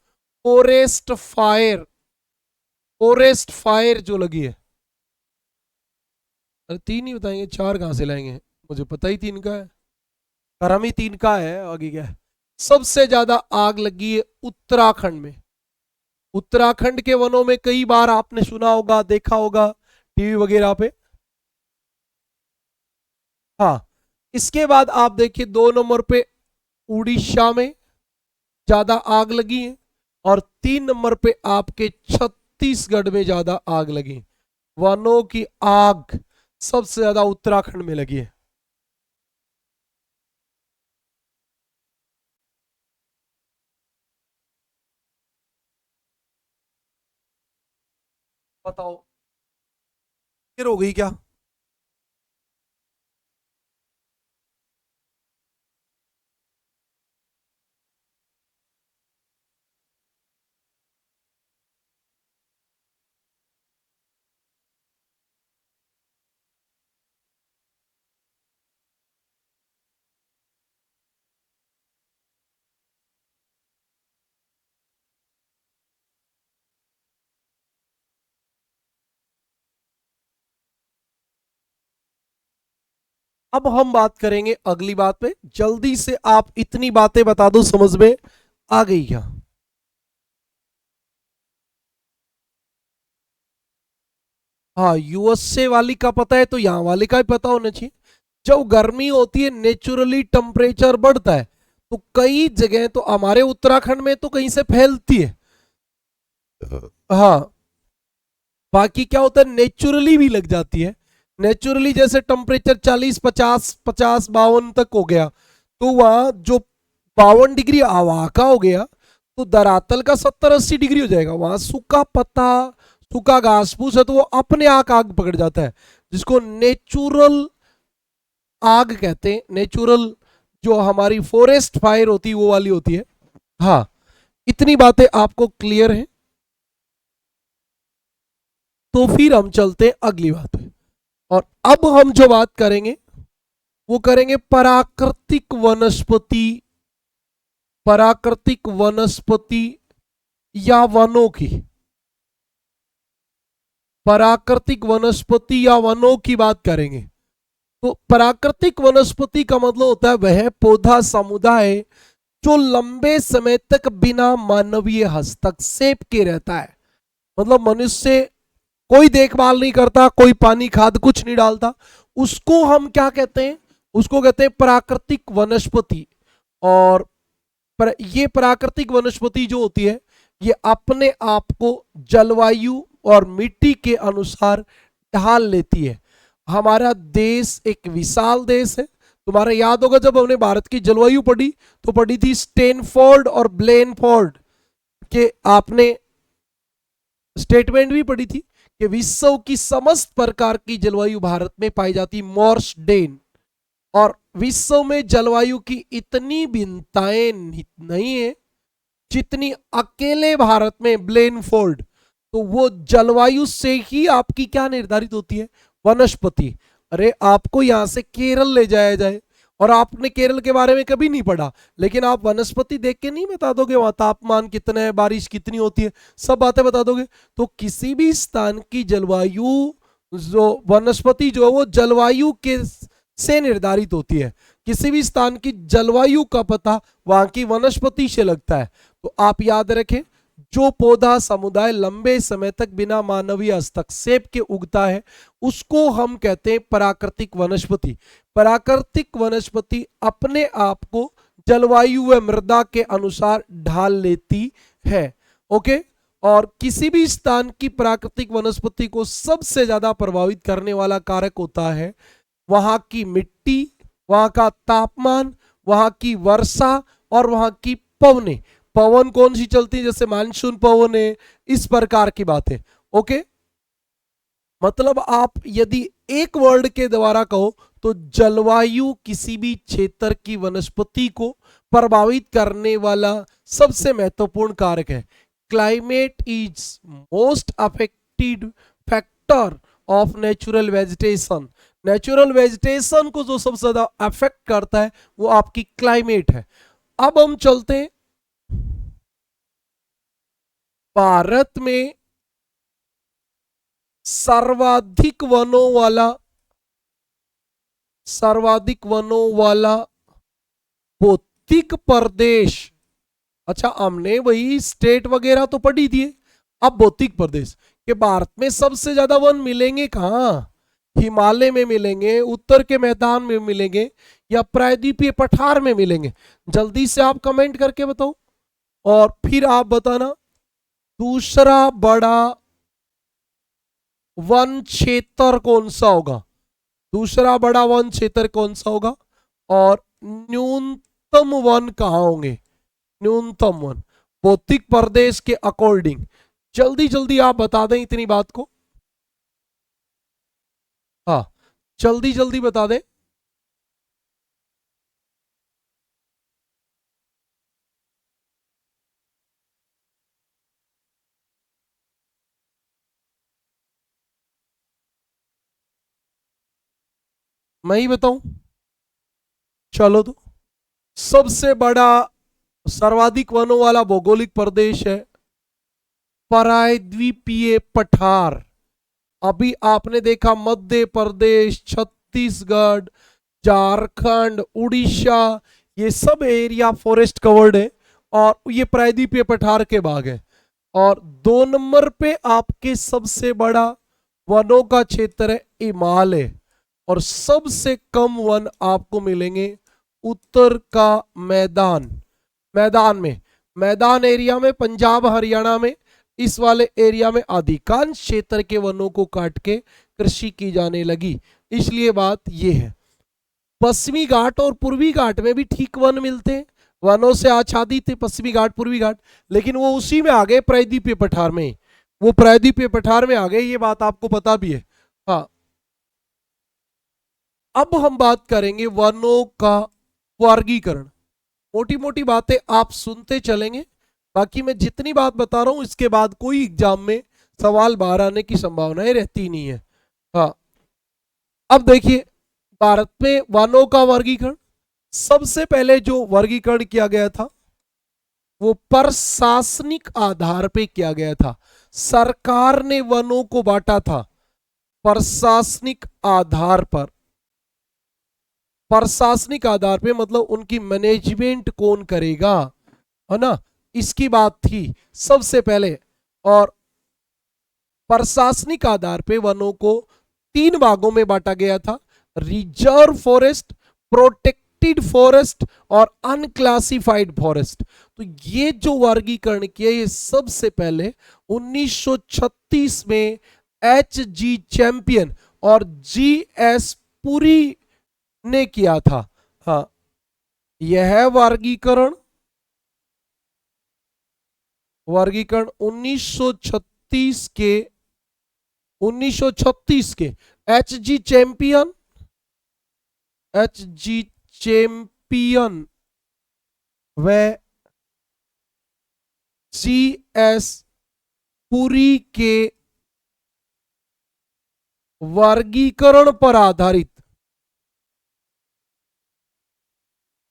फॉरेस्ट फायर, फॉरेस्ट फायर जो लगी है। अरे 3 ही बताएंगे, 4 कहां से लाएंगे, मुझे पता ही 3 का है, और हम ही 3 का है, आगे क्या है। सबसे ज्यादा आग लगी है उत्तराखंड में। उत्तराखंड के वनों में कई बार आपने सुना होगा, देखा होगा टीवी वगैरह पे। हाँ, इसके बाद आप देखिए 2 नंबर पे उड़ीसा में ज्यादा आग लगी है, और 3 नंबर पे आपके छत्तीसगढ़ में ज्यादा आग लगी। वनों की आग सबसे ज्यादा उत्तराखंड में लगी है। बताओ, फिर हो गई क्या? अब हम बात करेंगे अगली बात पे। जल्दी से आप इतनी बातें बता दो, समझ में आ गई क्या? हाँ, यूएसए वाली का पता है तो यहाँ वाले का भी पता होना चाहिए। जब गर्मी होती है नेचुरली टेम्परेचर बढ़ता है, तो कई जगह तो हमारे उत्तराखंड में तो कहीं से फैलती है। हाँ, बाकी क्या होता है नेचुरली भी लग जाती है। नेचुरली जैसे टेम्परेचर 40, 50, 52 तक हो गया, तो वहां जो 52 डिग्री हवा का हो गया, तो धरातल का 70, 80 डिग्री हो जाएगा। वहां सूखा पत्ता, सूखा घास फूस है, तो वो अपने आप आग पकड़ जाता है, जिसको नेचुरल आग कहते हैं। नेचुरल जो हमारी फॉरेस्ट फायर होती है वो वाली होती है। हाँ, इतनी बातें आपको क्लियर है, तो फिर हम चलते हैं अगली बात पे। और अब हम जो बात करेंगे वो करेंगे प्राकृतिक वनस्पति, प्राकृतिक वनस्पति या वनों की। प्राकृतिक वनस्पति या वनों की बात करेंगे। तो प्राकृतिक वनस्पति का मतलब होता है वह पौधा समुदाय जो लंबे समय तक बिना मानवीय हस्तक्षेप के रहता है। मतलब मनुष्य कोई देखभाल नहीं करता, कोई पानी खाद कुछ नहीं डालता, उसको हम क्या कहते हैं? उसको कहते हैं प्राकृतिक वनस्पति। और ये प्राकृतिक वनस्पति जो होती है, ये अपने आप को जलवायु और मिट्टी के अनुसार ढाल लेती है। हमारा देश एक विशाल देश है। तुम्हारा याद होगा जब हमने भारत की जलवायु पढ़ी, तो पढ़ी थी स्टेनफोर्ड और ब्लेनफोर्ड के, आपने स्टेटमेंट भी पढ़ी थी कि विश्व की समस्त प्रकार की जलवायु भारत में पाई जाती मॉर्सडेन। और विश्व में जलवायु की इतनी भिन्नताएं नहीं है जितनी अकेले भारत में ब्लेनफोर्ड। तो वो जलवायु से ही आपकी क्या निर्धारित होती है? वनस्पति। अरे आपको यहां से केरल ले जाया जाए, और आपने केरल के बारे में कभी नहीं पढ़ा, लेकिन आप वनस्पति देख के नहीं बता दोगे वहां तापमान कितना है, बारिश कितनी होती है, सब बातें बता दोगे। तो किसी भी स्थान की जलवायु, जो वनस्पति जो है वो जलवायु के से निर्धारित होती है। किसी भी स्थान की जलवायु का पता वहां की वनस्पति से लगता है। तो आप याद रखें, जो पौधा समुदाय लंबे समय तक बिना मानवीय हस्तक्षेप के उगता है उसको हम कहते हैं प्राकृतिक वनस्पति। प्राकृतिक वनस्पति अपने आप को जलवायु व मृदा के अनुसार ढाल लेती है। ओके। और किसी भी स्थान की प्राकृतिक वनस्पति को सबसे ज्यादा प्रभावित करने वाला कारक होता है वहां की मिट्टी, वहां का तापमान, वहां की वर्षा और वहां की पवनें। पवन कौन सी चलती है, जैसे मानसून पवन है, इस प्रकार की बातें। ओके। मतलब आप यदि एक वर्ड के द्वारा कहो तो जलवायु किसी भी क्षेत्र की वनस्पति को प्रभावित करने वाला सबसे महत्वपूर्ण कारक है। Climate is most affected factor of natural vegetation. Natural vegetation को जो सबसे ज्यादा अफेक्ट करता है वो आपकी क्लाइमेट है। अब हम चलते हैं भारत में सर्वाधिक वनों वाला भौतिक प्रदेश। अच्छा, हमने वही स्टेट वगैरह तो पढ़ी थी, अब भौतिक प्रदेश के भारत में सबसे ज्यादा वन मिलेंगे कहाँ? हिमालय में मिलेंगे, उत्तर के मैदान में मिलेंगे, या प्रायद्वीपीय पठार में मिलेंगे? जल्दी से आप कमेंट करके बताओ। और फिर आप बताना दूसरा बड़ा वन क्षेत्र कौन सा होगा? दूसरा बड़ा वन क्षेत्र कौन सा होगा? और न्यूनतम वन कहां होंगे? न्यूनतम वन भौतिक प्रदेश के अकॉर्डिंग। जल्दी जल्दी आप बता दें इतनी बात को। हाँ, जल्दी जल्दी बता दें। मैं ही बताऊं? चलो तो, सबसे बड़ा सर्वाधिक वनों वाला भौगोलिक प्रदेश है प्रायद्वीपीय पठार। अभी आपने देखा मध्य प्रदेश, छत्तीसगढ़, झारखंड, उड़ीसा, ये सब एरिया फॉरेस्ट कवर्ड है और ये प्रायद्वीपीय पठार के भाग है। और 2 नंबर पे आपके सबसे बड़ा वनों का क्षेत्र है हिमालय, और सबसे कम वन आपको मिलेंगे उत्तर का मैदान। मैदान एरिया में पंजाब हरियाणा में इस वाले एरिया में अधिकांश क्षेत्र के वनों को काट के कृषि की जाने लगी। इसलिए बात यह है, पश्चिमी घाट और पूर्वी घाट में भी ठीक वन मिलते हैं, वनों से आच्छादित थे पश्चिमी घाट पूर्वी घाट, लेकिन वो उसी में आ गए प्रायद्वीपीय पठार में, वो प्रायद्वीपीय पठार में आ गए, ये बात आपको पता भी है। हाँ, अब हम बात करेंगे वनों का वर्गीकरण। मोटी मोटी बातें आप सुनते चलेंगे, बाकी मैं जितनी बात बता रहा हूं इसके बाद कोई एग्जाम में सवाल बाहर आने की संभावनाएं रहती नहीं है। हाँ, अब देखिए भारत में वनों का वर्गीकरण, सबसे पहले जो वर्गीकरण किया गया था वो प्रशासनिक आधार पे किया गया था। सरकार ने वनों को बांटा था प्रशासनिक आधार पर। प्रशासनिक आधार पे मतलब उनकी मैनेजमेंट कौन करेगा, है ना, इसकी बात थी सबसे पहले। और प्रशासनिक आधार पे वनों को 3 भागों में बांटा गया था, रिजर्व फॉरेस्ट, प्रोटेक्टेड फॉरेस्ट और अनक्लासिफाइड फॉरेस्ट। तो ये जो वर्गीकरण किया ये सबसे पहले 1936 में H.G. चैंपियन और G.S. पुरी ने किया था। हाँ, यह वर्गीकरण 1936 के H.G. चैंपियन व G.S. पुरी के वर्गीकरण पर आधारित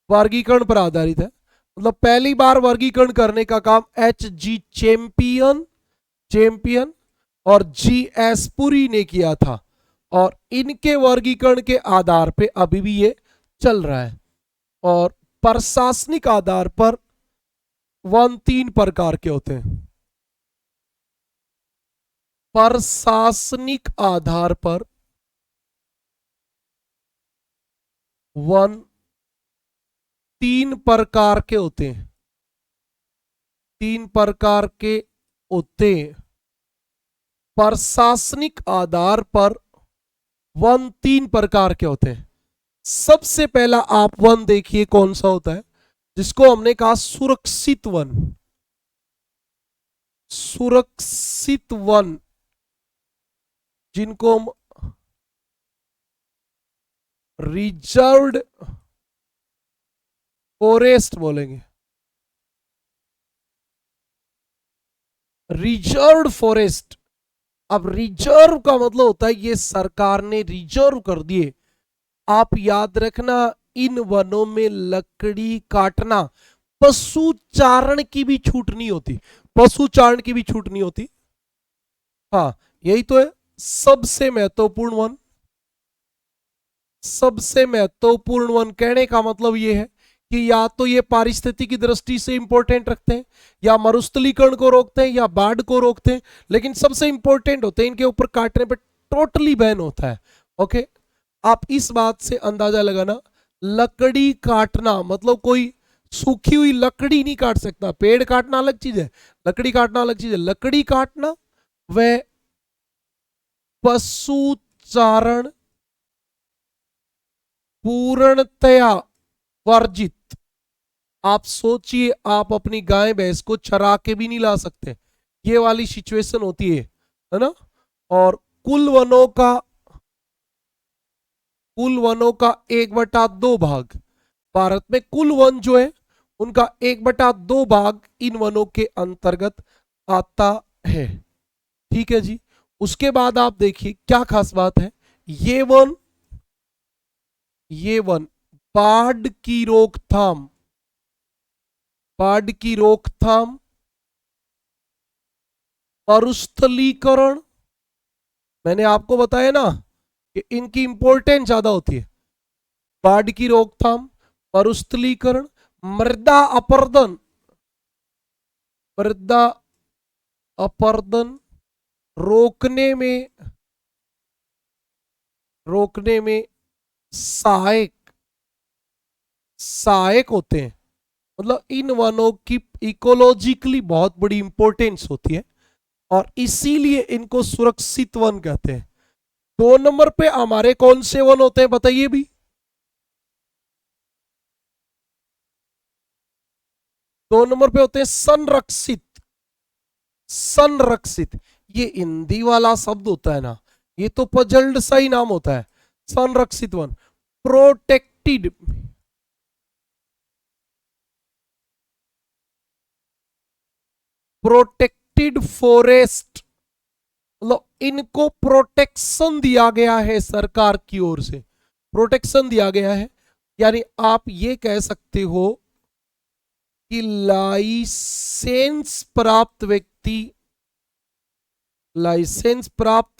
वर्गीकरण पर आधारित है। मतलब पहली बार वर्गीकरण करने का काम एच जी चैंपियन चैंपियन और जी एस पुरी ने किया था, और इनके वर्गीकरण के आधार पे अभी भी ये चल रहा है। और प्रशासनिक आधार पर वन 3 प्रकार के होते हैं। प्रशासनिक आधार पर वन 3 प्रकार के होते हैं। 3 प्रकार के होते हैं। प्रशासनिक आधार पर वन 3 प्रकार के होते हैं। सबसे पहला आप वन देखिए कौन सा होता है, जिसको हमने कहा सुरक्षित वन। सुरक्षित वन, जिनको हम रिजर्व्ड फॉरेस्ट बोलेंगे। Reserved forest. अब रिजर्व का मतलब होता है ये सरकार ने रिजर्व कर दिए। आप याद रखना, इन वनों में लकड़ी काटना, पशु चारण की भी छूट नहीं होती। पशु चारण की भी छूट नहीं होती। हाँ, यही तो है सबसे महत्वपूर्ण वन। सबसे महत्वपूर्ण वन कहने का मतलब ये है कि या तो ये पारिस्थितिकी की दृष्टि से इंपॉर्टेंट रखते हैं, या मरुस्थलीकरण को रोकते हैं, या बाढ़ को रोकते हैं, लेकिन सबसे इंपॉर्टेंट होते हैं। इनके ऊपर काटने पर टोटली बैन होता है। ओके, आप इस बात से अंदाजा लगाना, लकड़ी काटना मतलब कोई सूखी हुई लकड़ी नहीं काट सकता। पेड़ काटना अलग चीज है, लकड़ी काटना अलग चीज है। लकड़ी काटना वह पशु चारण पूर्णतया वर्जित। आप सोचिए, आप अपनी गाय भैंस को चरा के भी नहीं ला सकते, ये वाली सिचुएशन होती है ना। और कुल वनों का 1/2 भाग, भारत में कुल वन जो है उनका 1/2 भाग इन वनों के अंतर्गत आता है। ठीक है जी। उसके बाद आप देखिए क्या खास बात है, ये वन बाढ़ की रोकथाम, बाढ़ की रोकथाम, मरुस्थलीकरण, मैंने आपको बताया ना कि इनकी इंपॉर्टेंस ज्यादा होती है। बाढ़ की रोकथाम, मरुस्थलीकरण, मृदा अपरदन, मृदा अपरदन रोकने में सहायक होते हैं। मतलब इन वनों की इकोलॉजिकली बहुत बड़ी इंपॉर्टेंस होती है, और इसीलिए इनको सुरक्षित वन कहते हैं। 2 नंबर पे हमारे कौन से वन होते हैं बताइए भी। 2 नंबर पे होते हैं संरक्षित। संरक्षित, ये हिंदी वाला शब्द होता है ना, ये तो पजल्ड सा ही नाम होता है। संरक्षित वन, प्रोटेक्टेड, प्रोटेक्टेड फॉरेस्ट, मतलब इनको प्रोटेक्शन दिया गया है सरकार की ओर से, प्रोटेक्शन दिया गया है। यानी आप ये कह सकते हो कि लाइसेंस प्राप्त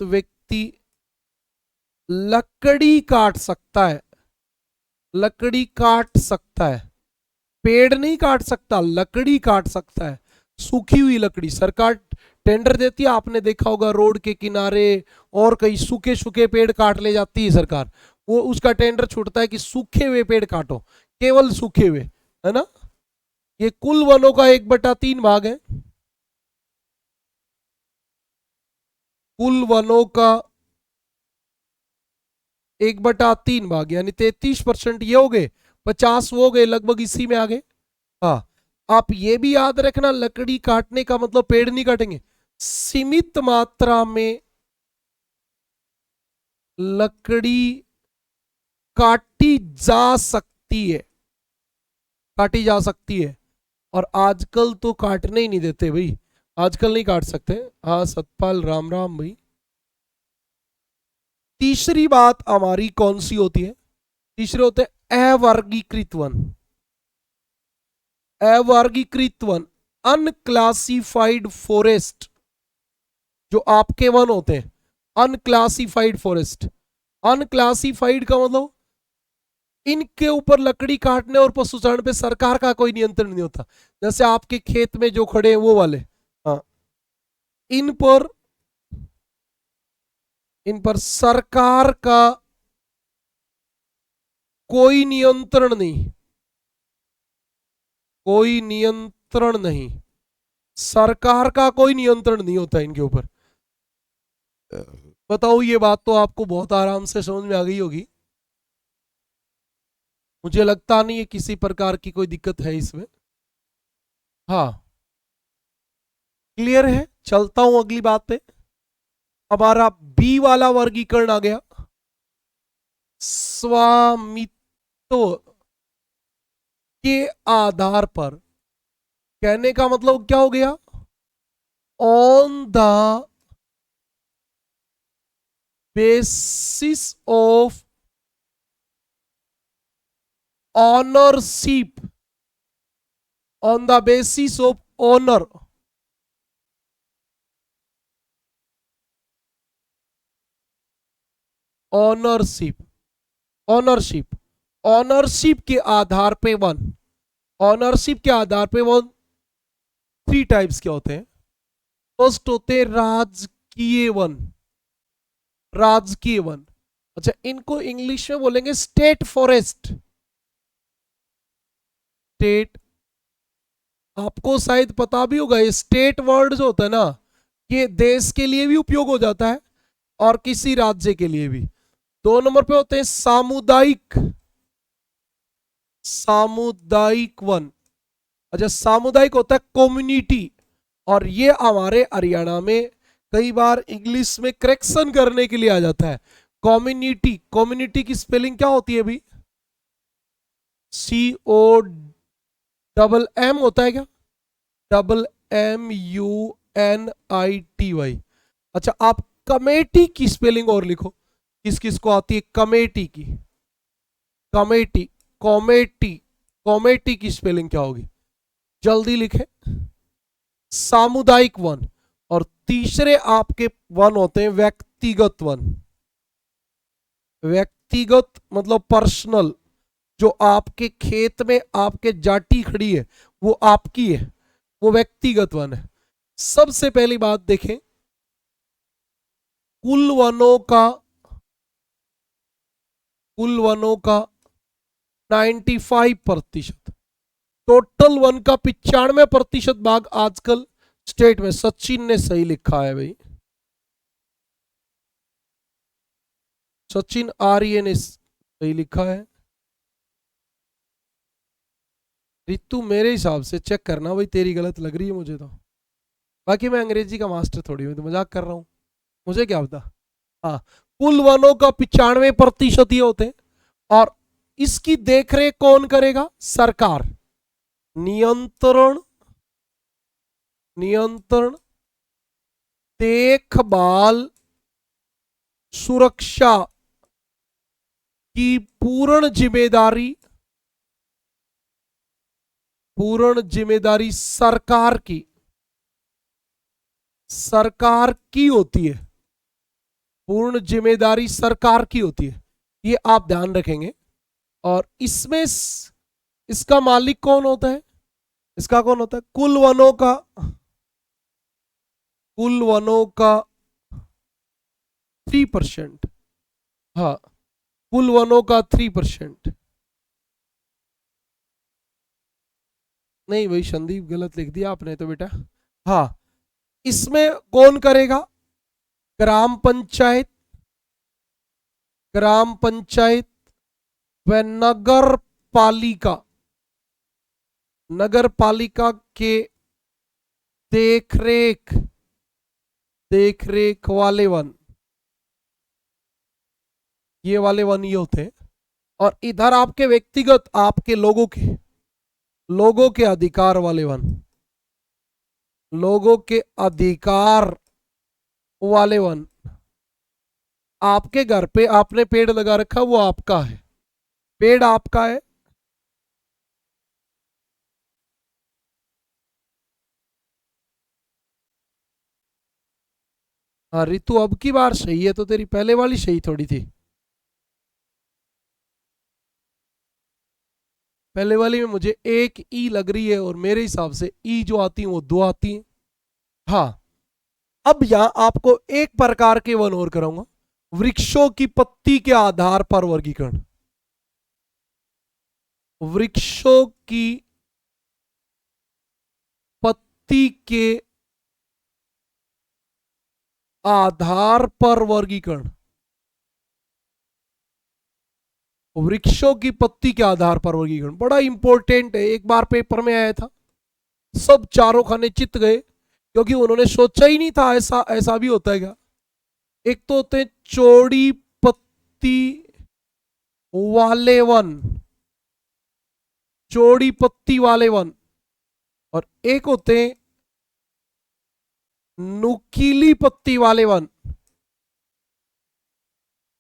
व्यक्ति लकड़ी काट सकता है। लकड़ी काट सकता है, पेड़ नहीं काट सकता, लकड़ी काट सकता है। सूखी हुई लकड़ी सरकार टेंडर देती है, आपने देखा होगा रोड के किनारे और कई सूखे सूखे पेड़ काट ले जाती है सरकार। वो उसका टेंडर छूटता है कि सूखे हुए पेड़ काटो, केवल सूखे हुए, है ना। ये कुल वनों का 1/3 भाग है। कुल वनों का 1/3 भाग, यानी 33% ये हो गए, 50 वो गए, लगभग इसी में आ गए। हाँ, आप ये भी याद रखना, लकड़ी काटने का मतलब पेड़ नहीं काटेंगे, सीमित मात्रा में लकड़ी काटी जा सकती है, काटी जा सकती है। और आजकल तो काटने ही नहीं देते भाई, आजकल नहीं काट सकते। हाँ सतपाल, राम राम भाई। तीसरी बात हमारी कौन सी होती है, तीसरे होते हैं अवर्गीकृत वन। अवर्गीकृत वन, अनक्लासिफाइड फॉरेस्ट, जो आपके वन होते हैं, अनक्लासिफाइड फॉरेस्ट। अनक्लासिफाइड का मतलब इनके ऊपर लकड़ी काटने और पशुचारण पे सरकार का कोई नियंत्रण नहीं होता, जैसे आपके खेत में जो खड़े हैं वो वाले। हाँ, इन पर सरकार का कोई नियंत्रण नहीं, कोई नियंत्रण नहीं, सरकार का कोई नियंत्रण नहीं होता इनके ऊपर। बताओ, ये बात तो आपको बहुत आराम से समझ में आ गई होगी। मुझे लगता नहीं है किसी प्रकार की कोई दिक्कत है इसमें। हाँ, क्लियर है। चलता हूं अगली बात पे। हमारा बी वाला वर्गीकरण आ गया, स्वामित्व के आधार पर। कहने का मतलब क्या हो गया? On the basis of ownership, on the basis of owner, ownership, ownership, ownership के आधार पे वन, ऑनरशिप के आधार पे वन थ्री टाइप्स के होते हैं। फर्स्ट होते हैं राजकीय वन, राजकीय वन। अच्छा, इनको इंग्लिश में बोलेंगे स्टेट फॉरेस्ट। स्टेट, आपको शायद पता भी होगा, ये स्टेट वर्ड जो होता है ना, ये देश के लिए भी उपयोग हो जाता है और किसी राज्य के लिए भी। 2 नंबर पे होते हैं सामुदायिक, सामुदायिक वन। अच्छा, सामुदायिक होता है कम्युनिटी, और ये हमारे हरियाणा में कई बार इंग्लिश में करेक्शन करने के लिए आ जाता है। कम्युनिटी, कम्युनिटी की स्पेलिंग क्या होती है अभी? COMM होता है क्या? MUNITY। अच्छा, आप कमेटी की स्पेलिंग और लिखो, किस किस को आती है कमेटी की? कमेटी, कॉमेटी, कॉमेटी की स्पेलिंग क्या होगी? जल्दी लिखे। सामुदायिक वन। और तीसरे आपके वन होते हैं व्यक्तिगत वन। व्यक्तिगत मतलब पर्सनल, जो आपके खेत में आपके जाटी खड़ी है वो आपकी है, वो व्यक्तिगत वन है। सबसे पहली बात देखें, कुल वनों का, कुल वनों का 95%, टोटल वन का 95% भाग आजकल स्टेट में। सचिन ने सही लिखा है भाई, सचिन आर्य ने सही लिखा है। रितु मेरे हिसाब से चेक करना भाई, तेरी गलत लग रही है मुझे तो। बाकी मैं अंग्रेजी का मास्टर थोड़ी हूँ, तो मजाक कर रहा हूँ, मुझे क्या पता। हाँ, कुल वनों का 95% ये होते हैं, और इसकी देखरेख कौन करेगा? सरकार। नियंत्रण, नियंत्रण, देखभाल, सुरक्षा की पूर्ण जिम्मेदारी, पूर्ण जिम्मेदारी सरकार की, सरकार की होती है। पूर्ण जिम्मेदारी सरकार की होती है, ये आप ध्यान रखेंगे। और इसमें इसका मालिक कौन होता है? इसका कौन होता है? कुल वनों का, कुल वनों का 3%। हाँ, कुल वनों का 3%। नहीं भाई संदीप, गलत लिख दिया आपने तो बेटा। हाँ, इसमें कौन करेगा? ग्राम पंचायत, ग्राम पंचायत व नगर पालिका, नगर पालिका के देखरेख, देखरेख वाले वन, ये वाले वन ये होते हैं। और इधर आपके व्यक्तिगत, आपके लोगों के, लोगों के अधिकार वाले वन, लोगों के अधिकार वाले वन। आपके घर पे आपने पेड़ लगा रखा, वो आपका है, पेड़ आपका है। हाँ रितु, अब की बार सही है, तो तेरी पहले वाली सही थोड़ी थी। पहले वाली में मुझे एक ई लग रही है, और मेरे हिसाब से ई जो आती है वो दो आती है। हाँ, अब यहां आपको एक प्रकार के वन और कराऊंगा, वृक्षों की पत्ती के आधार पर वर्गीकरण। वृक्षों की पत्ती के आधार पर वर्गीकरण। वृक्षों की पत्ती के आधार पर वर्गीकरण बड़ा इंपॉर्टेंट है, एक बार पेपर में आया था, सब चारों खाने चित गए, क्योंकि उन्होंने सोचा ही नहीं था ऐसा ऐसा भी होता है क्या। एक तो होते हैं चौड़ी पत्ती वाले वन, चौड़ी पत्ती वाले वन, और एक होते हैं नुकीली पत्ती वाले वन।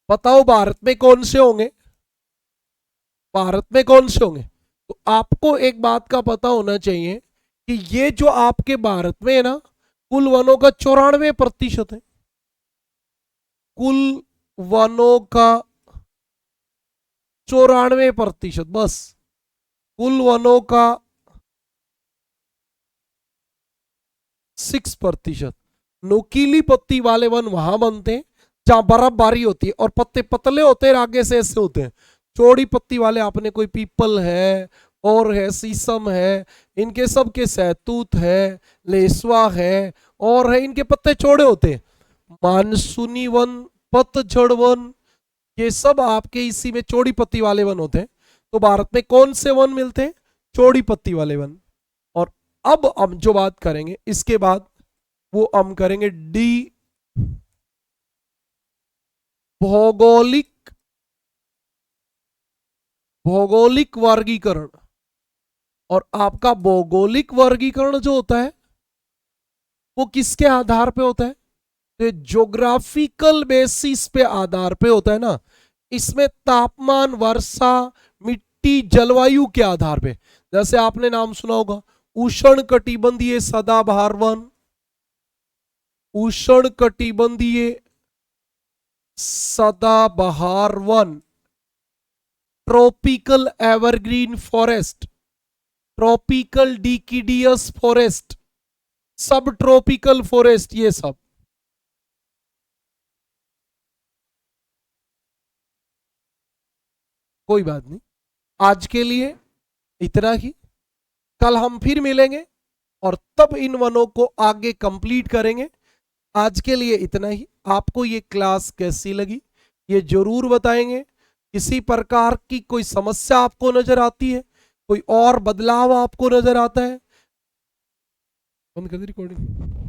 बताओ भारत में कौन से होंगे, भारत में कौन से होंगे। तो आपको एक बात का पता होना चाहिए कि ये जो आपके भारत में है ना, कुल वनों का 94% है, कुल वनों का 94%, बस कुल वनों का 6%। नुकीली पत्ती वाले वन वहां बनते हैं जहां बर्फबारी होती है और पत्ते पतले होते हैं, आगे से ऐसे होते हैं। चौड़ी पत्ती वाले आपने कोई पीपल है, और है शीशम है, इनके सब के सहतूत है, लेसवा है, और है, इनके पत्ते चौड़े होते हैं। मानसूनी वन, पतझड़ वन, ये सब आपके इसी में चौड़ी पत्ती वाले वन होते हैं। तो भारत में कौन से वन मिलते हैं, चौड़ी पत्ती वाले वन। और अब हम जो बात करेंगे इसके बाद, वो हम करेंगे डी, भौगोलिक, भौगोलिक वर्गीकरण। और आपका भौगोलिक वर्गीकरण जो होता है वो किसके आधार पे होता है, तो ज्योग्राफिकल बेसिस पे आधार पे होता है ना। इसमें तापमान, वर्षा, मिट्टी, जलवायु के आधार पे, जैसे आपने नाम सुना होगा उष्ण कटिबंधीय सदाबहार वन, उष्ण कटिबंधीय सदाबहार वन, tropical evergreen forest, tropical deciduous forest, सब ट्रॉपिकल फॉरेस्ट, ये सब। कोई बात नहीं, आज के लिए इतना ही। कल हम फिर मिलेंगे और तब इन वनों को आगे कंप्लीट करेंगे। आज के लिए इतना ही। आपको ये क्लास कैसी लगी ये जरूर बताएंगे। किसी प्रकार की कोई समस्या आपको नजर आती है, कोई और बदलाव आपको नजर आता है, बंद कर दी रिकॉर्डिंग।